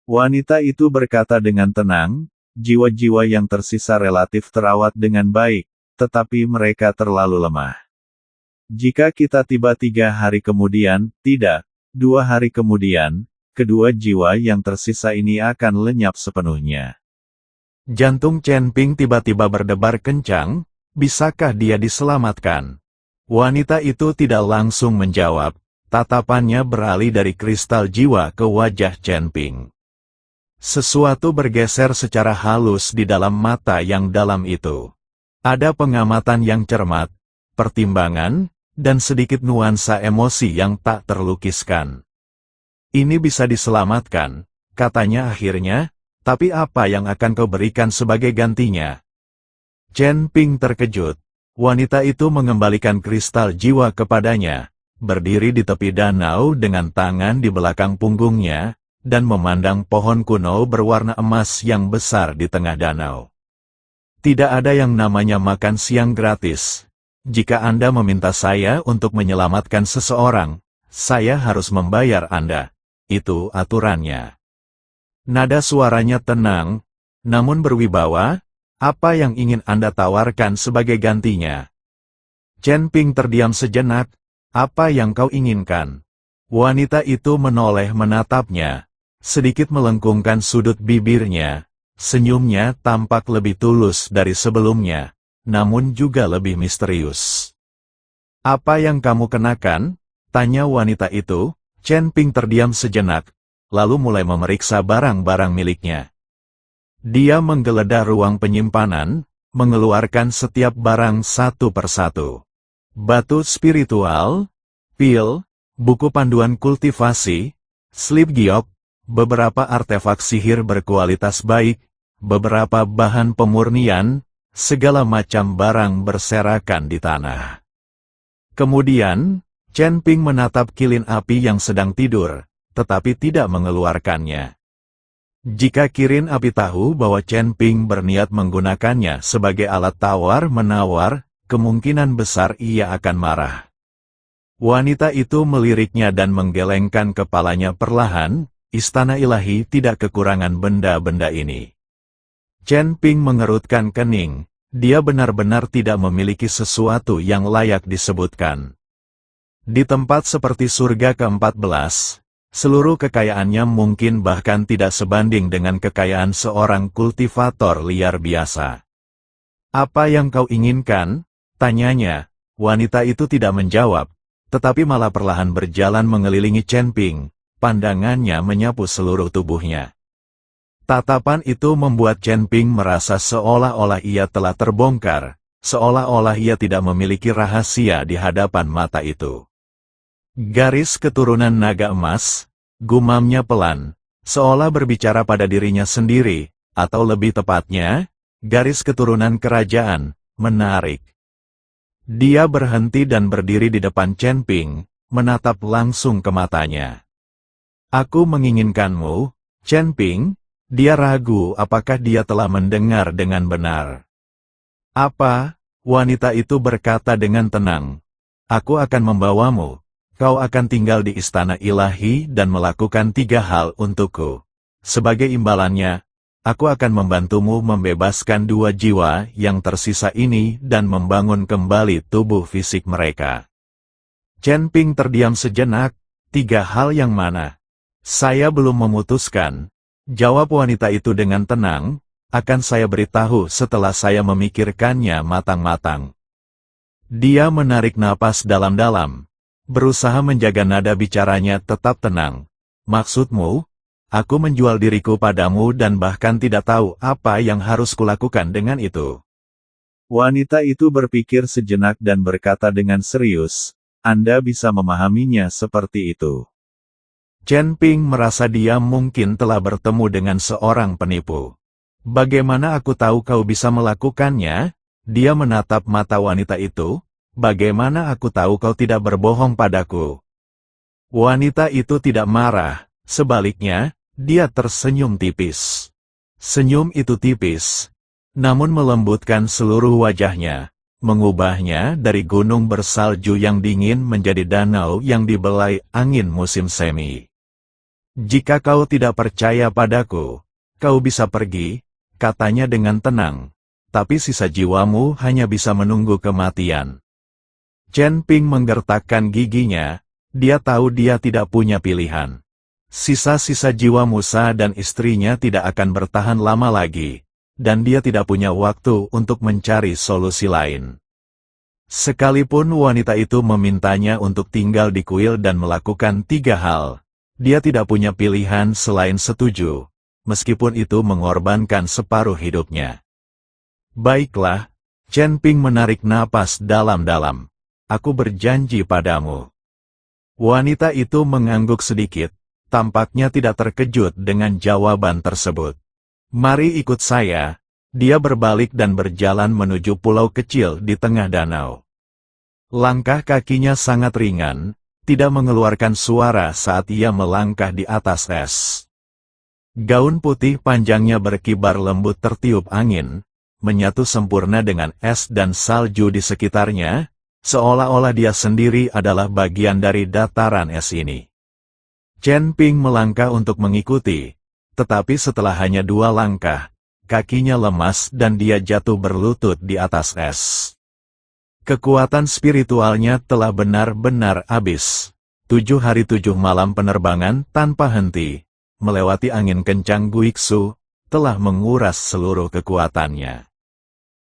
Wanita itu berkata dengan tenang, jiwa-jiwa yang tersisa relatif terawat dengan baik, tetapi mereka terlalu lemah. Jika kita tiba 3 hari kemudian, tidak, 2 hari kemudian, kedua jiwa yang tersisa ini akan lenyap sepenuhnya. Jantung Chen Ping tiba-tiba berdebar kencang. Bisakah dia diselamatkan? Wanita itu tidak langsung menjawab, tatapannya beralih dari kristal jiwa ke wajah Chen Ping. Sesuatu bergeser secara halus di dalam mata yang dalam itu. Ada pengamatan yang cermat, pertimbangan, dan sedikit nuansa emosi yang tak terlukiskan. Ini bisa diselamatkan, katanya akhirnya, tapi apa yang akan kau berikan sebagai gantinya? Chen Ping terkejut. Wanita itu mengembalikan kristal jiwa kepadanya, berdiri di tepi danau dengan tangan di belakang punggungnya, dan memandang pohon kuno berwarna emas yang besar di tengah danau. Tidak ada yang namanya makan siang gratis. Jika Anda meminta saya untuk menyelamatkan seseorang, saya harus membayar Anda. Itu aturannya. Nada suaranya tenang, namun berwibawa. Apa yang ingin Anda tawarkan sebagai gantinya? Chen Ping terdiam sejenak. Apa yang kau inginkan? Wanita itu menoleh menatapnya. Sedikit melengkungkan sudut bibirnya. Senyumnya tampak lebih tulus dari sebelumnya, namun juga lebih misterius. Apa yang kamu kenakan? Tanya wanita itu. Chen Ping terdiam sejenak, lalu mulai memeriksa barang-barang miliknya. Dia menggeledah ruang penyimpanan, mengeluarkan setiap barang satu persatu. Batu spiritual, pil, buku panduan kultivasi, slip giok, beberapa artefak sihir berkualitas baik, beberapa bahan pemurnian, segala macam barang berserakan di tanah. Kemudian, Chen Ping menatap kilin api yang sedang tidur, tetapi tidak mengeluarkannya. Jika kilin api tahu bahwa Chen Ping berniat menggunakannya sebagai alat tawar-menawar, kemungkinan besar ia akan marah. Wanita itu meliriknya dan menggelengkan kepalanya perlahan. Istana ilahi tidak kekurangan benda-benda ini. Chen Ping mengerutkan kening. Dia benar-benar tidak memiliki sesuatu yang layak disebutkan. Di tempat seperti surga ke-14, seluruh kekayaannya mungkin bahkan tidak sebanding dengan kekayaan seorang kultivator liar biasa. Apa yang kau inginkan? Tanyanya. Wanita itu tidak menjawab, tetapi malah perlahan berjalan mengelilingi Chen Ping. Pandangannya menyapu seluruh tubuhnya. Tatapan itu membuat Chen Ping merasa seolah-olah ia telah terbongkar, seolah-olah ia tidak memiliki rahasia di hadapan mata itu. Garis keturunan naga emas, gumamnya pelan, seolah berbicara pada dirinya sendiri, atau lebih tepatnya, garis keturunan kerajaan, menarik. Dia berhenti dan berdiri di depan Chen Ping, menatap langsung ke matanya. Aku menginginkanmu, Chen Ping. Dia ragu apakah dia telah mendengar dengan benar. Apa? Wanita itu berkata dengan tenang. Aku akan membawamu. Kau akan tinggal di istana ilahi dan melakukan 3 hal untukku. Sebagai imbalannya, aku akan membantumu membebaskan dua jiwa yang tersisa ini dan membangun kembali tubuh fisik mereka. Chen Ping terdiam sejenak, 3 hal yang mana? Saya belum memutuskan, jawab wanita itu dengan tenang, akan saya beritahu setelah saya memikirkannya matang-matang. Dia menarik napas dalam-dalam, berusaha menjaga nada bicaranya tetap tenang. Maksudmu? Aku menjual diriku padamu dan bahkan tidak tahu apa yang harus kulakukan dengan itu. Wanita itu berpikir sejenak dan berkata dengan serius, Anda bisa memahaminya seperti itu. Chen Ping merasa dia mungkin telah bertemu dengan seorang penipu. Bagaimana aku tahu kau bisa melakukannya? Dia menatap mata wanita itu. Bagaimana aku tahu kau tidak berbohong padaku? Wanita itu tidak marah, sebaliknya, dia tersenyum tipis. Senyum itu tipis, namun melembutkan seluruh wajahnya, mengubahnya dari gunung bersalju yang dingin menjadi danau yang dibelai angin musim semi. Jika kau tidak percaya padaku, kau bisa pergi, katanya dengan tenang, tapi sisa jiwamu hanya bisa menunggu kematian. Chen Ping menggertakkan giginya, dia tahu dia tidak punya pilihan. Sisa-sisa jiwa Musa dan istrinya tidak akan bertahan lama lagi, dan dia tidak punya waktu untuk mencari solusi lain. Sekalipun wanita itu memintanya untuk tinggal di kuil dan melakukan 3 hal, dia tidak punya pilihan selain setuju, meskipun itu mengorbankan separuh hidupnya. Baiklah, Chen Ping menarik napas dalam-dalam. Aku berjanji padamu. Wanita itu mengangguk sedikit. Tampaknya tidak terkejut dengan jawaban tersebut. Mari ikut saya. Dia berbalik dan berjalan menuju pulau kecil di tengah danau. Langkah kakinya sangat ringan, tidak mengeluarkan suara saat ia melangkah di atas es. Gaun putih panjangnya berkibar lembut tertiup angin, menyatu sempurna dengan es dan salju di sekitarnya, seolah-olah dia sendiri adalah bagian dari dataran es ini. Chen Ping melangkah untuk mengikuti, tetapi setelah hanya 2 langkah, kakinya lemas dan dia jatuh berlutut di atas es. Kekuatan spiritualnya telah benar-benar habis. 7 hari 7 malam penerbangan tanpa henti, melewati angin kencang Guiksu, telah menguras seluruh kekuatannya.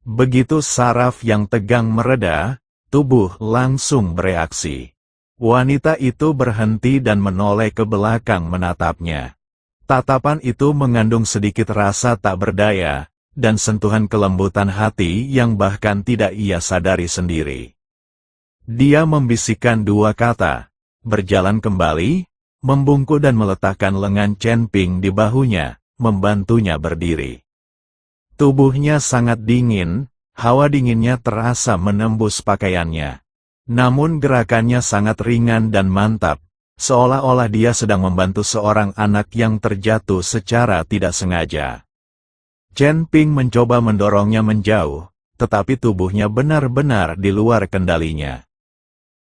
Begitu saraf yang tegang mereda, tubuh langsung bereaksi. Wanita itu berhenti dan menoleh ke belakang menatapnya. Tatapan itu mengandung sedikit rasa tak berdaya, dan sentuhan kelembutan hati yang bahkan tidak ia sadari sendiri. Dia membisikkan 2 kata, berjalan kembali, membungkuk dan meletakkan lengan Chen Ping di bahunya, membantunya berdiri. Tubuhnya sangat dingin, hawa dinginnya terasa menembus pakaiannya. Namun gerakannya sangat ringan dan mantap, seolah-olah dia sedang membantu seorang anak yang terjatuh secara tidak sengaja. Chen Ping mencoba mendorongnya menjauh, tetapi tubuhnya benar-benar di luar kendalinya.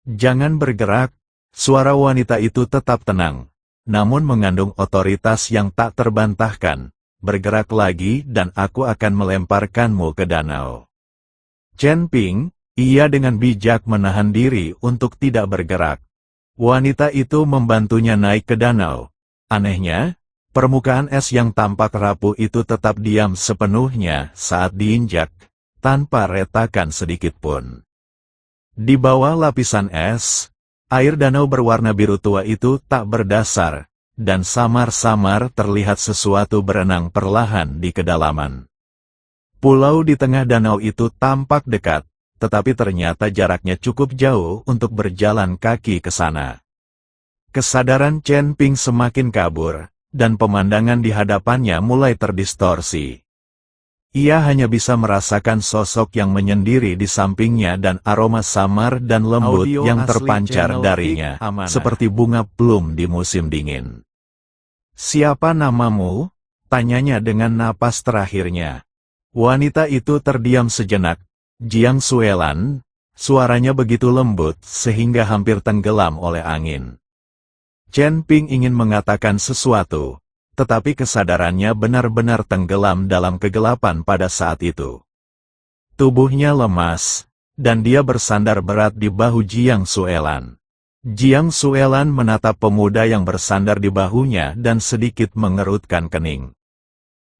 Jangan bergerak, suara wanita itu tetap tenang, namun mengandung otoritas yang tak terbantahkan. Bergerak lagi dan aku akan melemparkanmu ke danau. Chen Ping, ia dengan bijak menahan diri untuk tidak bergerak. Wanita itu membantunya naik ke danau. Anehnya, permukaan es yang tampak rapuh itu tetap diam sepenuhnya saat diinjak, tanpa retakan sedikit pun. Di bawah lapisan es, air danau berwarna biru tua itu tak berdasar, dan samar-samar terlihat sesuatu berenang perlahan di kedalaman. Pulau di tengah danau itu tampak dekat, tetapi ternyata jaraknya cukup jauh untuk berjalan kaki ke sana. Kesadaran Chen Ping semakin kabur, dan pemandangan di hadapannya mulai terdistorsi. Ia hanya bisa merasakan sosok yang menyendiri di sampingnya dan aroma samar dan lembut yang terpancar darinya, seperti bunga plum di musim dingin. "Siapa namamu?" tanyanya dengan napas terakhirnya. Wanita itu terdiam sejenak. Jiang Suelan, suaranya begitu lembut sehingga hampir tenggelam oleh angin. Chen Ping ingin mengatakan sesuatu, tetapi kesadarannya benar-benar tenggelam dalam kegelapan pada saat itu. Tubuhnya lemas, dan dia bersandar berat di bahu Jiang Suelan. Jiang Suelan menatap pemuda yang bersandar di bahunya dan sedikit mengerutkan kening.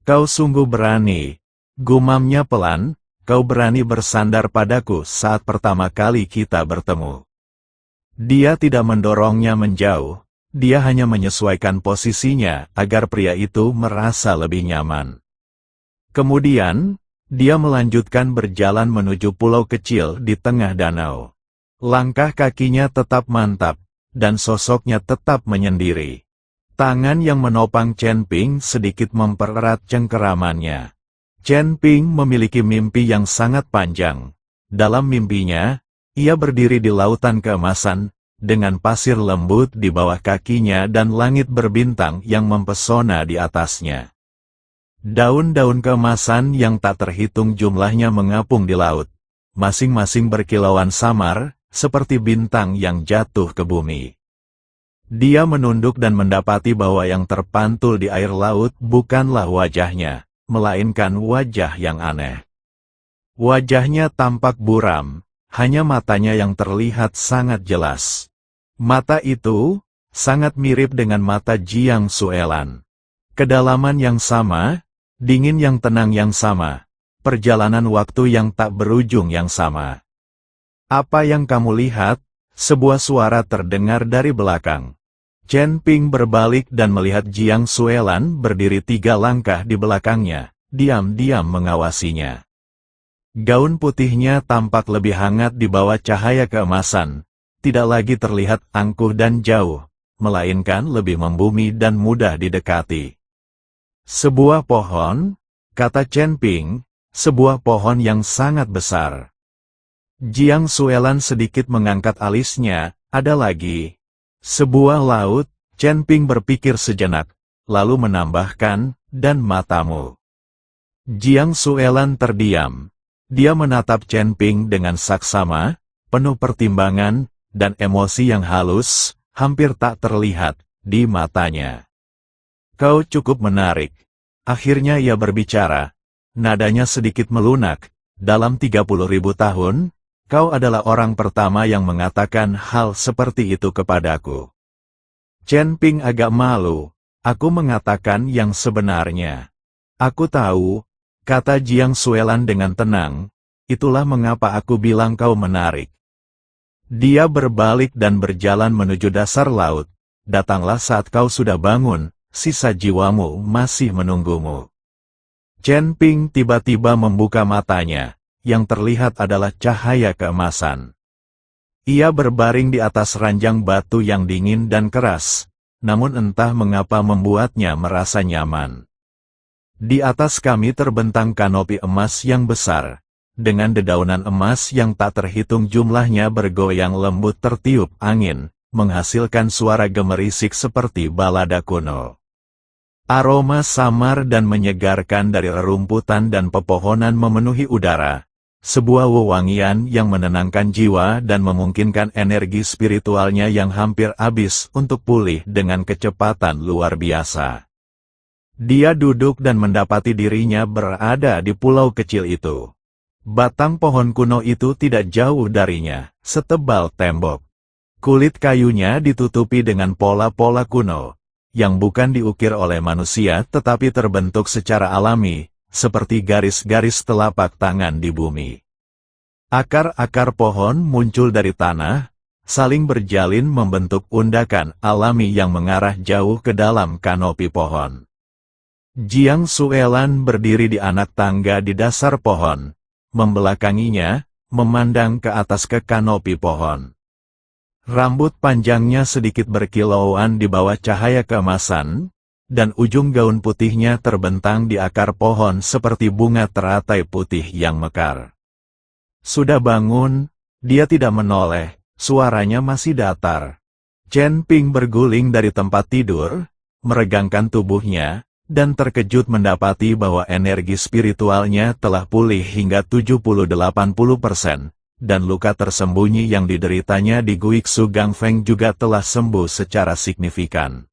"Kau sungguh berani," gumamnya pelan, "kau berani bersandar padaku saat pertama kali kita bertemu." Dia tidak mendorongnya menjauh, dia hanya menyesuaikan posisinya agar pria itu merasa lebih nyaman. Kemudian, dia melanjutkan berjalan menuju pulau kecil di tengah danau. Langkah kakinya tetap mantap, dan sosoknya tetap menyendiri. Tangan yang menopang Chen Ping sedikit mempererat cengkeramannya. Chen Ping memiliki mimpi yang sangat panjang. Dalam mimpinya, ia berdiri di lautan keemasan, dengan pasir lembut di bawah kakinya dan langit berbintang yang mempesona di atasnya. Daun-daun keemasan yang tak terhitung jumlahnya mengapung di laut, masing-masing berkilauan samar, seperti bintang yang jatuh ke bumi. Dia menunduk dan mendapati bahwa yang terpantul di air laut bukanlah wajahnya, melainkan wajah yang aneh. Wajahnya tampak buram, hanya matanya yang terlihat sangat jelas. Mata itu sangat mirip dengan mata Jiang Suelan. Kedalaman yang sama, dingin yang tenang yang sama, perjalanan waktu yang tak berujung yang sama. "Apa yang kamu lihat?" Sebuah suara terdengar dari belakang. Chen Ping berbalik dan melihat Jiang Suelan berdiri 3 langkah di belakangnya, diam-diam mengawasinya. Gaun putihnya tampak lebih hangat di bawah cahaya keemasan, tidak lagi terlihat angkuh dan jauh, melainkan lebih membumi dan mudah didekati. "Sebuah pohon," kata Chen Ping, "sebuah pohon yang sangat besar." Jiang Suelan sedikit mengangkat alisnya, "Ada lagi." "Sebuah laut," Chen Ping berpikir sejenak, lalu menambahkan, "dan matamu." Jiang Suelan terdiam. Dia menatap Chen Ping dengan saksama, penuh pertimbangan, dan emosi yang halus, hampir tak terlihat, di matanya. "Kau cukup menarik." Akhirnya ia berbicara. Nadanya sedikit melunak. "Dalam 30.000 tahun, kau adalah orang pertama yang mengatakan hal seperti itu kepadaku." Chen Ping agak malu. "Aku mengatakan yang sebenarnya." "Aku tahu," kata Jiang Suelan dengan tenang. "Itulah mengapa aku bilang kau menarik." Dia berbalik dan berjalan menuju dasar laut. "Datanglah saat kau sudah bangun, sisa jiwamu masih menunggumu." Chen Ping tiba-tiba membuka matanya, yang terlihat adalah cahaya keemasan. Ia berbaring di atas ranjang batu yang dingin dan keras, namun entah mengapa membuatnya merasa nyaman. Di atas kami terbentang kanopi emas yang besar, dengan dedaunan emas yang tak terhitung jumlahnya bergoyang lembut tertiup angin, menghasilkan suara gemerisik seperti balada kuno. Aroma samar dan menyegarkan dari rerumputan dan pepohonan memenuhi udara, sebuah wewangian yang menenangkan jiwa dan memungkinkan energi spiritualnya yang hampir habis untuk pulih dengan kecepatan luar biasa. Dia duduk dan mendapati dirinya berada di pulau kecil itu. Batang pohon kuno itu tidak jauh darinya, setebal tembok. Kulit kayunya ditutupi dengan pola-pola kuno, yang bukan diukir oleh manusia tetapi terbentuk secara alami, seperti garis-garis telapak tangan di bumi. Akar-akar pohon muncul dari tanah, saling berjalin membentuk undakan alami yang mengarah jauh ke dalam kanopi pohon. Jiang Suelan berdiri di anak tangga di dasar pohon, membelakanginya, memandang ke atas ke kanopi pohon. Rambut panjangnya sedikit berkilauan di bawah cahaya keemasan, dan ujung gaun putihnya terbentang di akar pohon seperti bunga teratai putih yang mekar. "Sudah bangun?" Dia tidak menoleh, suaranya masih datar. Chen Ping berguling dari tempat tidur, meregangkan tubuhnya, dan terkejut mendapati bahwa energi spiritualnya telah pulih hingga 70-80%, dan luka tersembunyi yang dideritanya di Guiksu Gangfeng juga telah sembuh secara signifikan.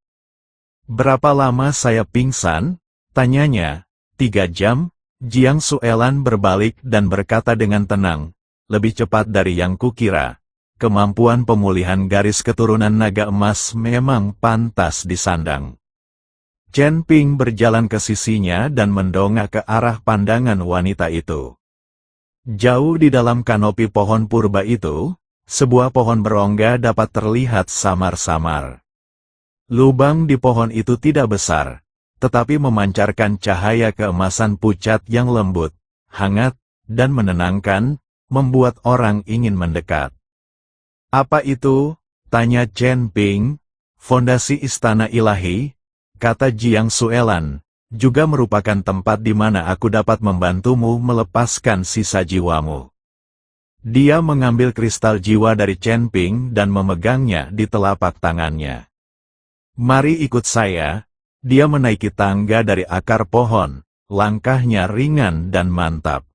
Berapa lama saya pingsan? Tanyanya. 3 jam, Jiang Suelan berbalik dan berkata dengan tenang, lebih cepat dari yang kukira. Kemampuan pemulihan garis keturunan naga emas memang pantas disandang. Chen Ping berjalan ke sisinya dan mendongak ke arah pandangan wanita itu. Jauh di dalam kanopi pohon purba itu, sebuah pohon berongga dapat terlihat samar-samar. Lubang di pohon itu tidak besar, tetapi memancarkan cahaya keemasan pucat yang lembut, hangat, dan menenangkan, membuat orang ingin mendekat. Apa itu? Tanya Chen Ping. Fondasi Istana Ilahi, kata Jiang Suelan, juga merupakan tempat di mana aku dapat membantumu melepaskan sisa jiwamu. Dia mengambil kristal jiwa dari Chen Ping dan memegangnya di telapak tangannya. Mari ikut saya. Dia menaiki tangga dari akar pohon, langkahnya ringan dan mantap.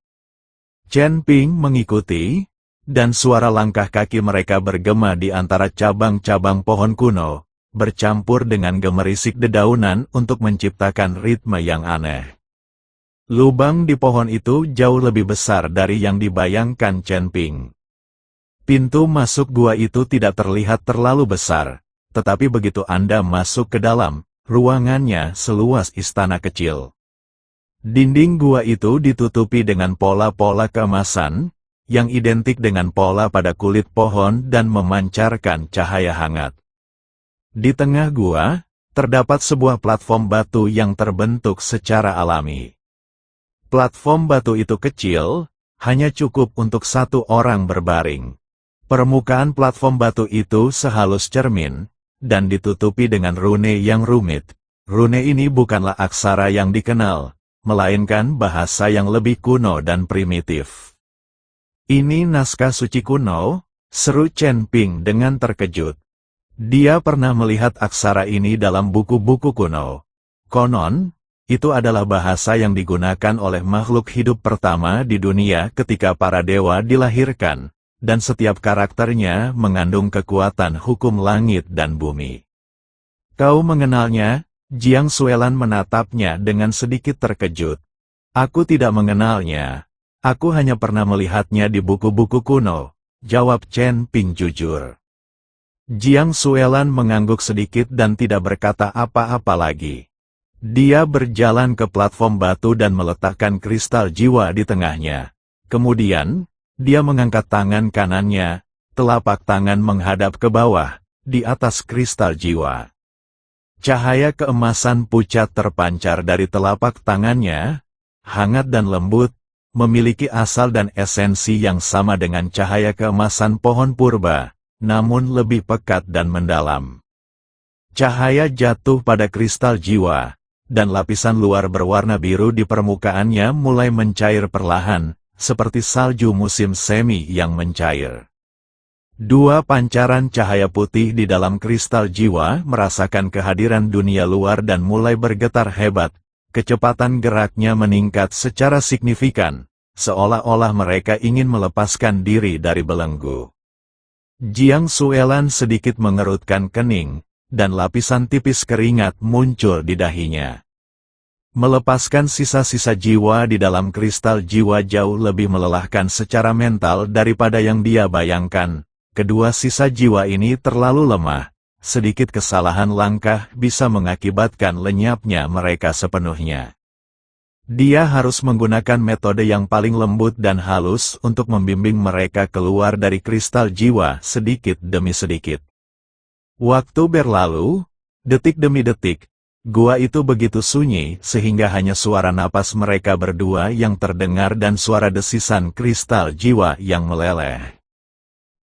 Chen Ping mengikuti, dan suara langkah kaki mereka bergema di antara cabang-cabang pohon kuno, bercampur dengan gemerisik dedaunan untuk menciptakan ritme yang aneh. Lubang di pohon itu jauh lebih besar dari yang dibayangkan Chen Ping. Pintu masuk gua itu tidak terlihat terlalu besar, tetapi begitu Anda masuk ke dalam, ruangannya seluas istana kecil. Dinding gua itu ditutupi dengan pola-pola keemasan, yang identik dengan pola pada kulit pohon dan memancarkan cahaya hangat. Di tengah gua, terdapat sebuah platform batu yang terbentuk secara alami. Platform batu itu kecil, hanya cukup untuk 1 orang berbaring. Permukaan platform batu itu sehalus cermin, dan ditutupi dengan rune yang rumit. Rune ini bukanlah aksara yang dikenal, melainkan bahasa yang lebih kuno dan primitif. Ini naskah suci kuno, seru Chen Ping dengan terkejut. Dia pernah melihat aksara ini dalam buku-buku kuno. Konon, itu adalah bahasa yang digunakan oleh makhluk hidup pertama di dunia ketika para dewa dilahirkan, dan setiap karakternya mengandung kekuatan hukum langit dan bumi. Kau mengenalnya? Jiang Suelan menatapnya dengan sedikit terkejut. Aku tidak mengenalnya. Aku hanya pernah melihatnya di buku-buku kuno, jawab Chen Ping jujur. Jiang Suelan mengangguk sedikit dan tidak berkata apa-apa lagi. Dia berjalan ke platform batu dan meletakkan kristal jiwa di tengahnya. Kemudian, dia mengangkat tangan kanannya, telapak tangan menghadap ke bawah, di atas kristal jiwa. Cahaya keemasan pucat terpancar dari telapak tangannya, hangat dan lembut, memiliki asal dan esensi yang sama dengan cahaya keemasan pohon purba, namun lebih pekat dan mendalam. Cahaya jatuh pada kristal jiwa, dan lapisan luar berwarna biru di permukaannya mulai mencair perlahan, seperti salju musim semi yang mencair. 2 pancaran cahaya putih di dalam kristal jiwa merasakan kehadiran dunia luar dan mulai bergetar hebat. Kecepatan geraknya meningkat secara signifikan, seolah-olah mereka ingin melepaskan diri dari belenggu. Jiang Suelan sedikit mengerutkan kening, dan lapisan tipis keringat muncul di dahinya. Melepaskan sisa-sisa jiwa di dalam kristal jiwa jauh lebih melelahkan secara mental daripada yang dia bayangkan. Kedua sisa jiwa ini terlalu lemah. Sedikit kesalahan langkah bisa mengakibatkan lenyapnya mereka sepenuhnya. Dia harus menggunakan metode yang paling lembut dan halus untuk membimbing mereka keluar dari kristal jiwa sedikit demi sedikit. Waktu berlalu, detik demi detik. Gua itu begitu sunyi sehingga hanya suara napas mereka berdua yang terdengar dan suara desisan kristal jiwa yang meleleh.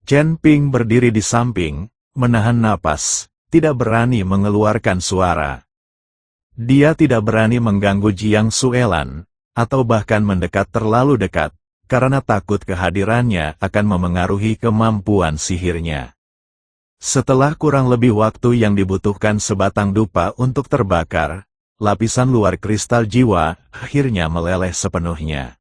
Chen Ping berdiri di samping, menahan napas, tidak berani mengeluarkan suara. Dia tidak berani mengganggu Jiang Suelan, atau bahkan mendekat terlalu dekat, karena takut kehadirannya akan memengaruhi kemampuan sihirnya. Setelah kurang lebih waktu yang dibutuhkan sebatang dupa untuk terbakar, lapisan luar kristal jiwa akhirnya meleleh sepenuhnya.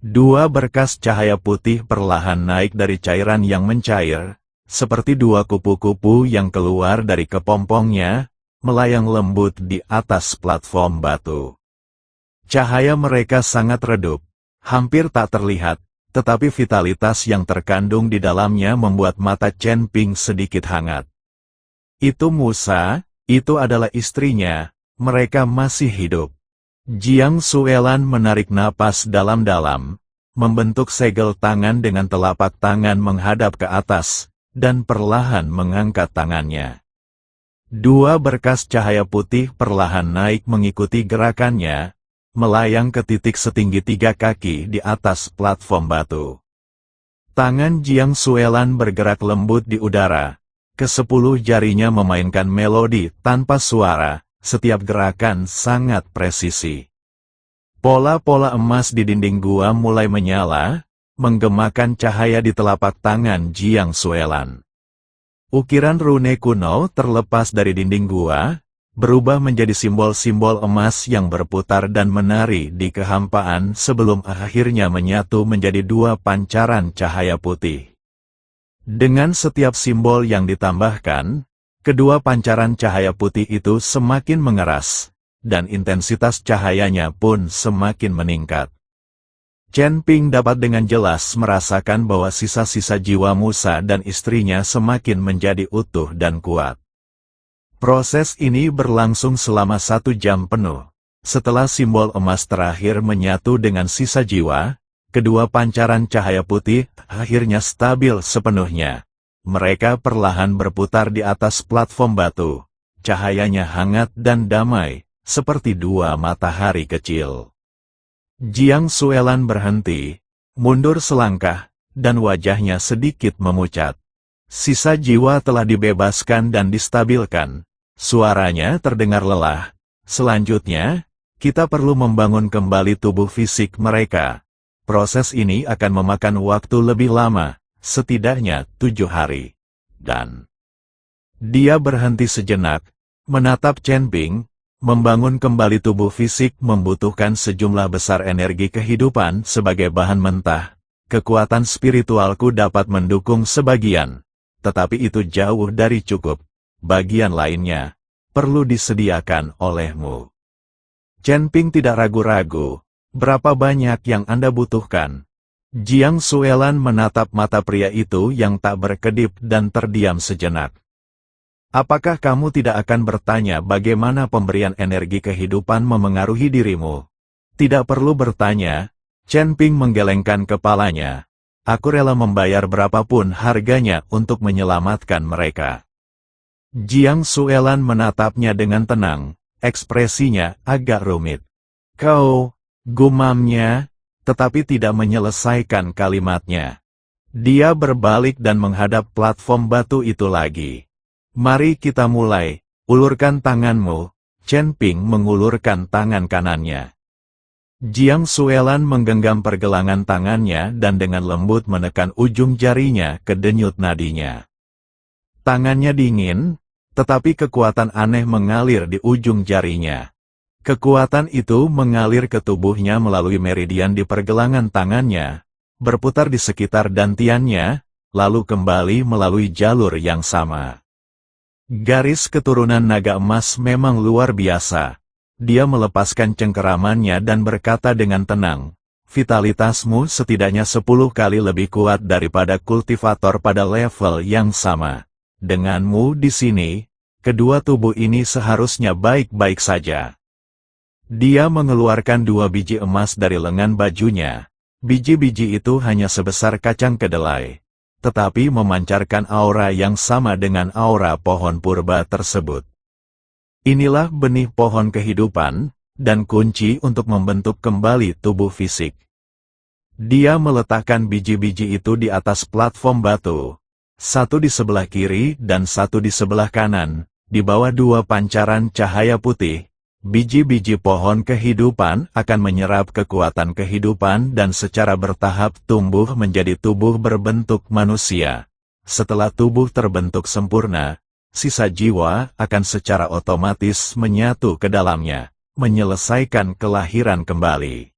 2 berkas cahaya putih perlahan naik dari cairan yang mencair, seperti 2 kupu-kupu yang keluar dari kepompongnya, melayang lembut di atas platform batu. Cahaya mereka sangat redup, hampir tak terlihat, tetapi vitalitas yang terkandung di dalamnya membuat mata Chen Ping sedikit hangat. Itu Musa, itu adalah istrinya, mereka masih hidup. Jiang Suelan menarik napas dalam-dalam, membentuk segel tangan dengan telapak tangan menghadap ke atas, dan perlahan mengangkat tangannya. Dua berkas cahaya putih perlahan naik mengikuti gerakannya, melayang ke titik setinggi 3 kaki di atas platform batu. Tangan Jiang Suelan bergerak lembut di udara, ke-10 jarinya memainkan melodi tanpa suara, setiap gerakan sangat presisi. Pola-pola emas di dinding gua mulai menyala, menggemakan cahaya di telapak tangan Jiang Suelan. Ukiran rune kuno terlepas dari dinding gua, berubah menjadi simbol-simbol emas yang berputar dan menari di kehampaan sebelum akhirnya menyatu menjadi 2 pancaran cahaya putih. Dengan setiap simbol yang ditambahkan, kedua pancaran cahaya putih itu semakin mengeras, dan intensitas cahayanya pun semakin meningkat. Chen Ping dapat dengan jelas merasakan bahwa sisa-sisa jiwa Musa dan istrinya semakin menjadi utuh dan kuat. Proses ini berlangsung selama 1 jam penuh. Setelah simbol emas terakhir menyatu dengan sisa jiwa, kedua pancaran cahaya putih akhirnya stabil sepenuhnya. Mereka perlahan berputar di atas platform batu. Cahayanya hangat dan damai, seperti 2 matahari kecil. Jiang Suelan berhenti, mundur selangkah, dan wajahnya sedikit memucat. Sisa jiwa telah dibebaskan dan distabilkan. Suaranya terdengar lelah. Selanjutnya, kita perlu membangun kembali tubuh fisik mereka. Proses ini akan memakan waktu lebih lama, setidaknya 7 hari. Dan dia berhenti sejenak, menatap Chen Ping. Membangun kembali tubuh fisik membutuhkan sejumlah besar energi kehidupan sebagai bahan mentah. Kekuatan spiritualku dapat mendukung sebagian, tetapi itu jauh dari cukup. Bagian lainnya perlu disediakan olehmu. Chen Ping tidak ragu-ragu. Berapa banyak yang Anda butuhkan? Jiang Suelan menatap mata pria itu yang tak berkedip dan terdiam sejenak. Apakah kamu tidak akan bertanya bagaimana pemberian energi kehidupan memengaruhi dirimu? Tidak perlu bertanya, Chen Ping menggelengkan kepalanya. Aku rela membayar berapapun harganya untuk menyelamatkan mereka. Jiang Suelan menatapnya dengan tenang, ekspresinya agak rumit. Kau, gumamnya, tetapi tidak menyelesaikan kalimatnya. Dia berbalik dan menghadap platform batu itu lagi. Mari kita mulai, ulurkan tanganmu. Chen Ping mengulurkan tangan kanannya. Jiang Suelan menggenggam pergelangan tangannya dan dengan lembut menekan ujung jarinya ke denyut nadinya. Tangannya dingin, tetapi kekuatan aneh mengalir di ujung jarinya. Kekuatan itu mengalir ke tubuhnya melalui meridian di pergelangan tangannya, berputar di sekitar dantiannya, lalu kembali melalui jalur yang sama. Garis keturunan naga emas memang luar biasa. Dia melepaskan cengkeramannya dan berkata dengan tenang, vitalitasmu setidaknya 10 kali lebih kuat daripada kultivator pada level yang sama. Denganmu di sini, kedua tubuh ini seharusnya baik-baik saja. Dia mengeluarkan 2 biji emas dari lengan bajunya. Biji-biji itu hanya sebesar kacang kedelai, tetapi memancarkan aura yang sama dengan aura pohon purba tersebut. Inilah benih pohon kehidupan, dan kunci untuk membentuk kembali tubuh fisik. Dia meletakkan biji-biji itu di atas platform batu. 1 di sebelah kiri dan 1 di sebelah kanan, di bawah 2 pancaran cahaya putih. Biji-biji pohon kehidupan akan menyerap kekuatan kehidupan dan secara bertahap tumbuh menjadi tubuh berbentuk manusia. Setelah tubuh terbentuk sempurna, sisa jiwa akan secara otomatis menyatu ke dalamnya, menyelesaikan kelahiran kembali.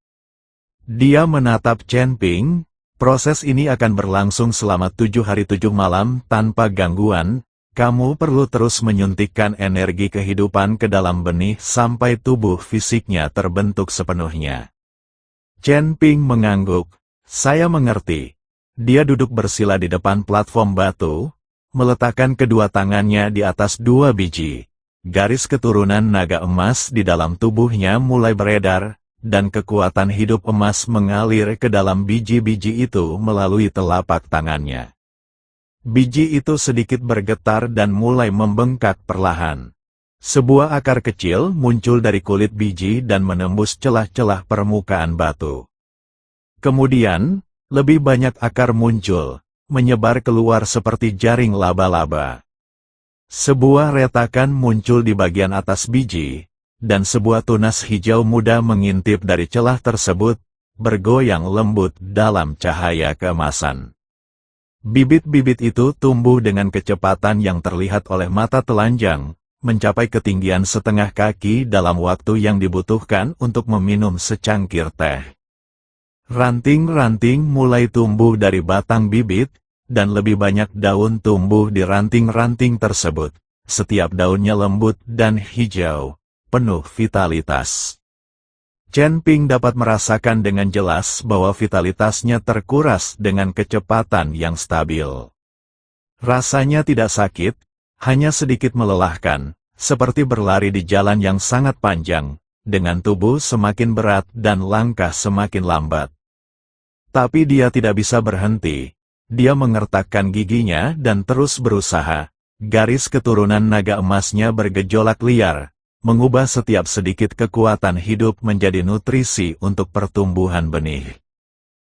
Dia menatap Chen Ping. Proses ini akan berlangsung selama 7 hari 7 malam tanpa gangguan. Kamu perlu terus menyuntikkan energi kehidupan ke dalam benih sampai tubuh fisiknya terbentuk sepenuhnya. Chen Ping mengangguk. Saya mengerti. Dia duduk bersila di depan platform batu, meletakkan kedua tangannya di atas 2 biji. Garis keturunan naga emas di dalam tubuhnya mulai beredar, dan kekuatan hidup emas mengalir ke dalam biji-biji itu melalui telapak tangannya. Biji itu sedikit bergetar dan mulai membengkak perlahan. Sebuah akar kecil muncul dari kulit biji dan menembus celah-celah permukaan batu. Kemudian, lebih banyak akar muncul, menyebar keluar seperti jaring laba-laba. Sebuah retakan muncul di bagian atas biji, dan sebuah tunas hijau muda mengintip dari celah tersebut, bergoyang lembut dalam cahaya keemasan. Bibit-bibit itu tumbuh dengan kecepatan yang terlihat oleh mata telanjang, mencapai ketinggian setengah kaki dalam waktu yang dibutuhkan untuk meminum secangkir teh. Ranting-ranting mulai tumbuh dari batang bibit, dan lebih banyak daun tumbuh di ranting-ranting tersebut. Setiap daunnya lembut dan hijau, penuh vitalitas. Chen Ping dapat merasakan dengan jelas bahwa vitalitasnya terkuras dengan kecepatan yang stabil. Rasanya tidak sakit, hanya sedikit melelahkan, seperti berlari di jalan yang sangat panjang, dengan tubuh semakin berat dan langkah semakin lambat. Tapi dia tidak bisa berhenti. Dia mengertakkan giginya dan terus berusaha. Garis keturunan naga emasnya bergejolak liar, mengubah setiap sedikit kekuatan hidup menjadi nutrisi untuk pertumbuhan benih.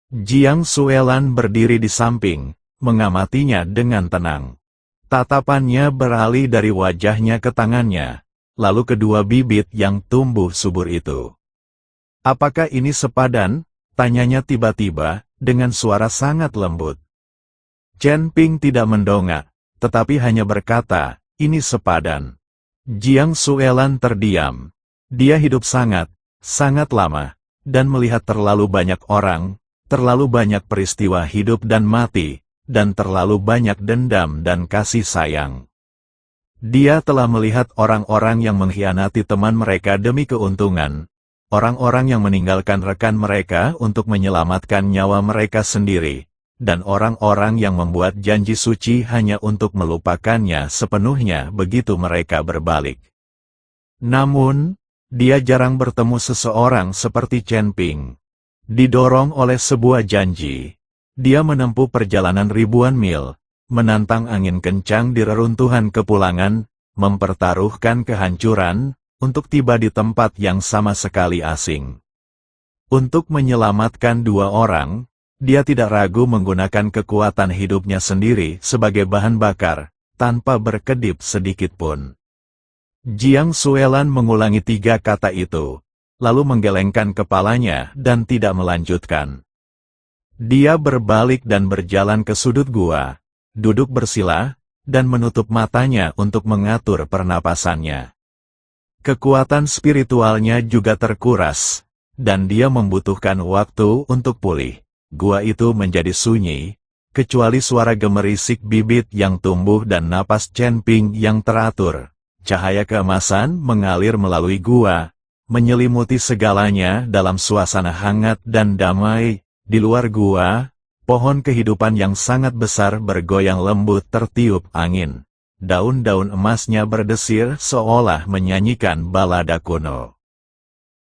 Jiang Xuelan berdiri di samping, mengamatinya dengan tenang. Tatapannya beralih dari wajahnya ke tangannya, lalu kedua bibit yang tumbuh subur itu. "Apakah ini sepadan?" tanyanya tiba-tiba, dengan suara sangat lembut. Chen Ping tidak mendongak, tetapi hanya berkata, "Ini sepadan." Jiang Xuelan terdiam. Dia hidup sangat lama, dan melihat terlalu banyak orang, terlalu banyak peristiwa hidup dan mati, dan terlalu banyak dendam dan kasih sayang. Dia telah melihat orang-orang yang mengkhianati teman mereka demi keuntungan, orang-orang yang meninggalkan rekan mereka untuk menyelamatkan nyawa mereka sendiri, dan orang-orang yang membuat janji suci hanya untuk melupakannya sepenuhnya begitu mereka berbalik. Namun, dia jarang bertemu seseorang seperti Chen Ping. Didorong oleh sebuah janji, dia menempuh perjalanan ribuan mil, menantang angin kencang di reruntuhan kepulangan, mempertaruhkan kehancuran, untuk tiba di tempat yang sama sekali asing. Untuk menyelamatkan 2 orang, dia tidak ragu menggunakan kekuatan hidupnya sendiri sebagai bahan bakar, tanpa berkedip sedikit pun. Jiang Xuelan mengulangi 3 kata itu, lalu menggelengkan kepalanya dan tidak melanjutkan. Dia berbalik dan berjalan ke sudut gua, duduk bersila, dan menutup matanya untuk mengatur pernapasannya. Kekuatan spiritualnya juga terkuras, dan dia membutuhkan waktu untuk pulih. Gua itu menjadi sunyi, kecuali suara gemerisik bibit yang tumbuh dan napas Chen Ping yang teratur. Cahaya keemasan mengalir melalui gua, menyelimuti segalanya dalam suasana hangat dan damai. Di luar gua, pohon kehidupan yang sangat besar bergoyang lembut tertiup angin. Daun-daun emasnya berdesir seolah menyanyikan balada kuno.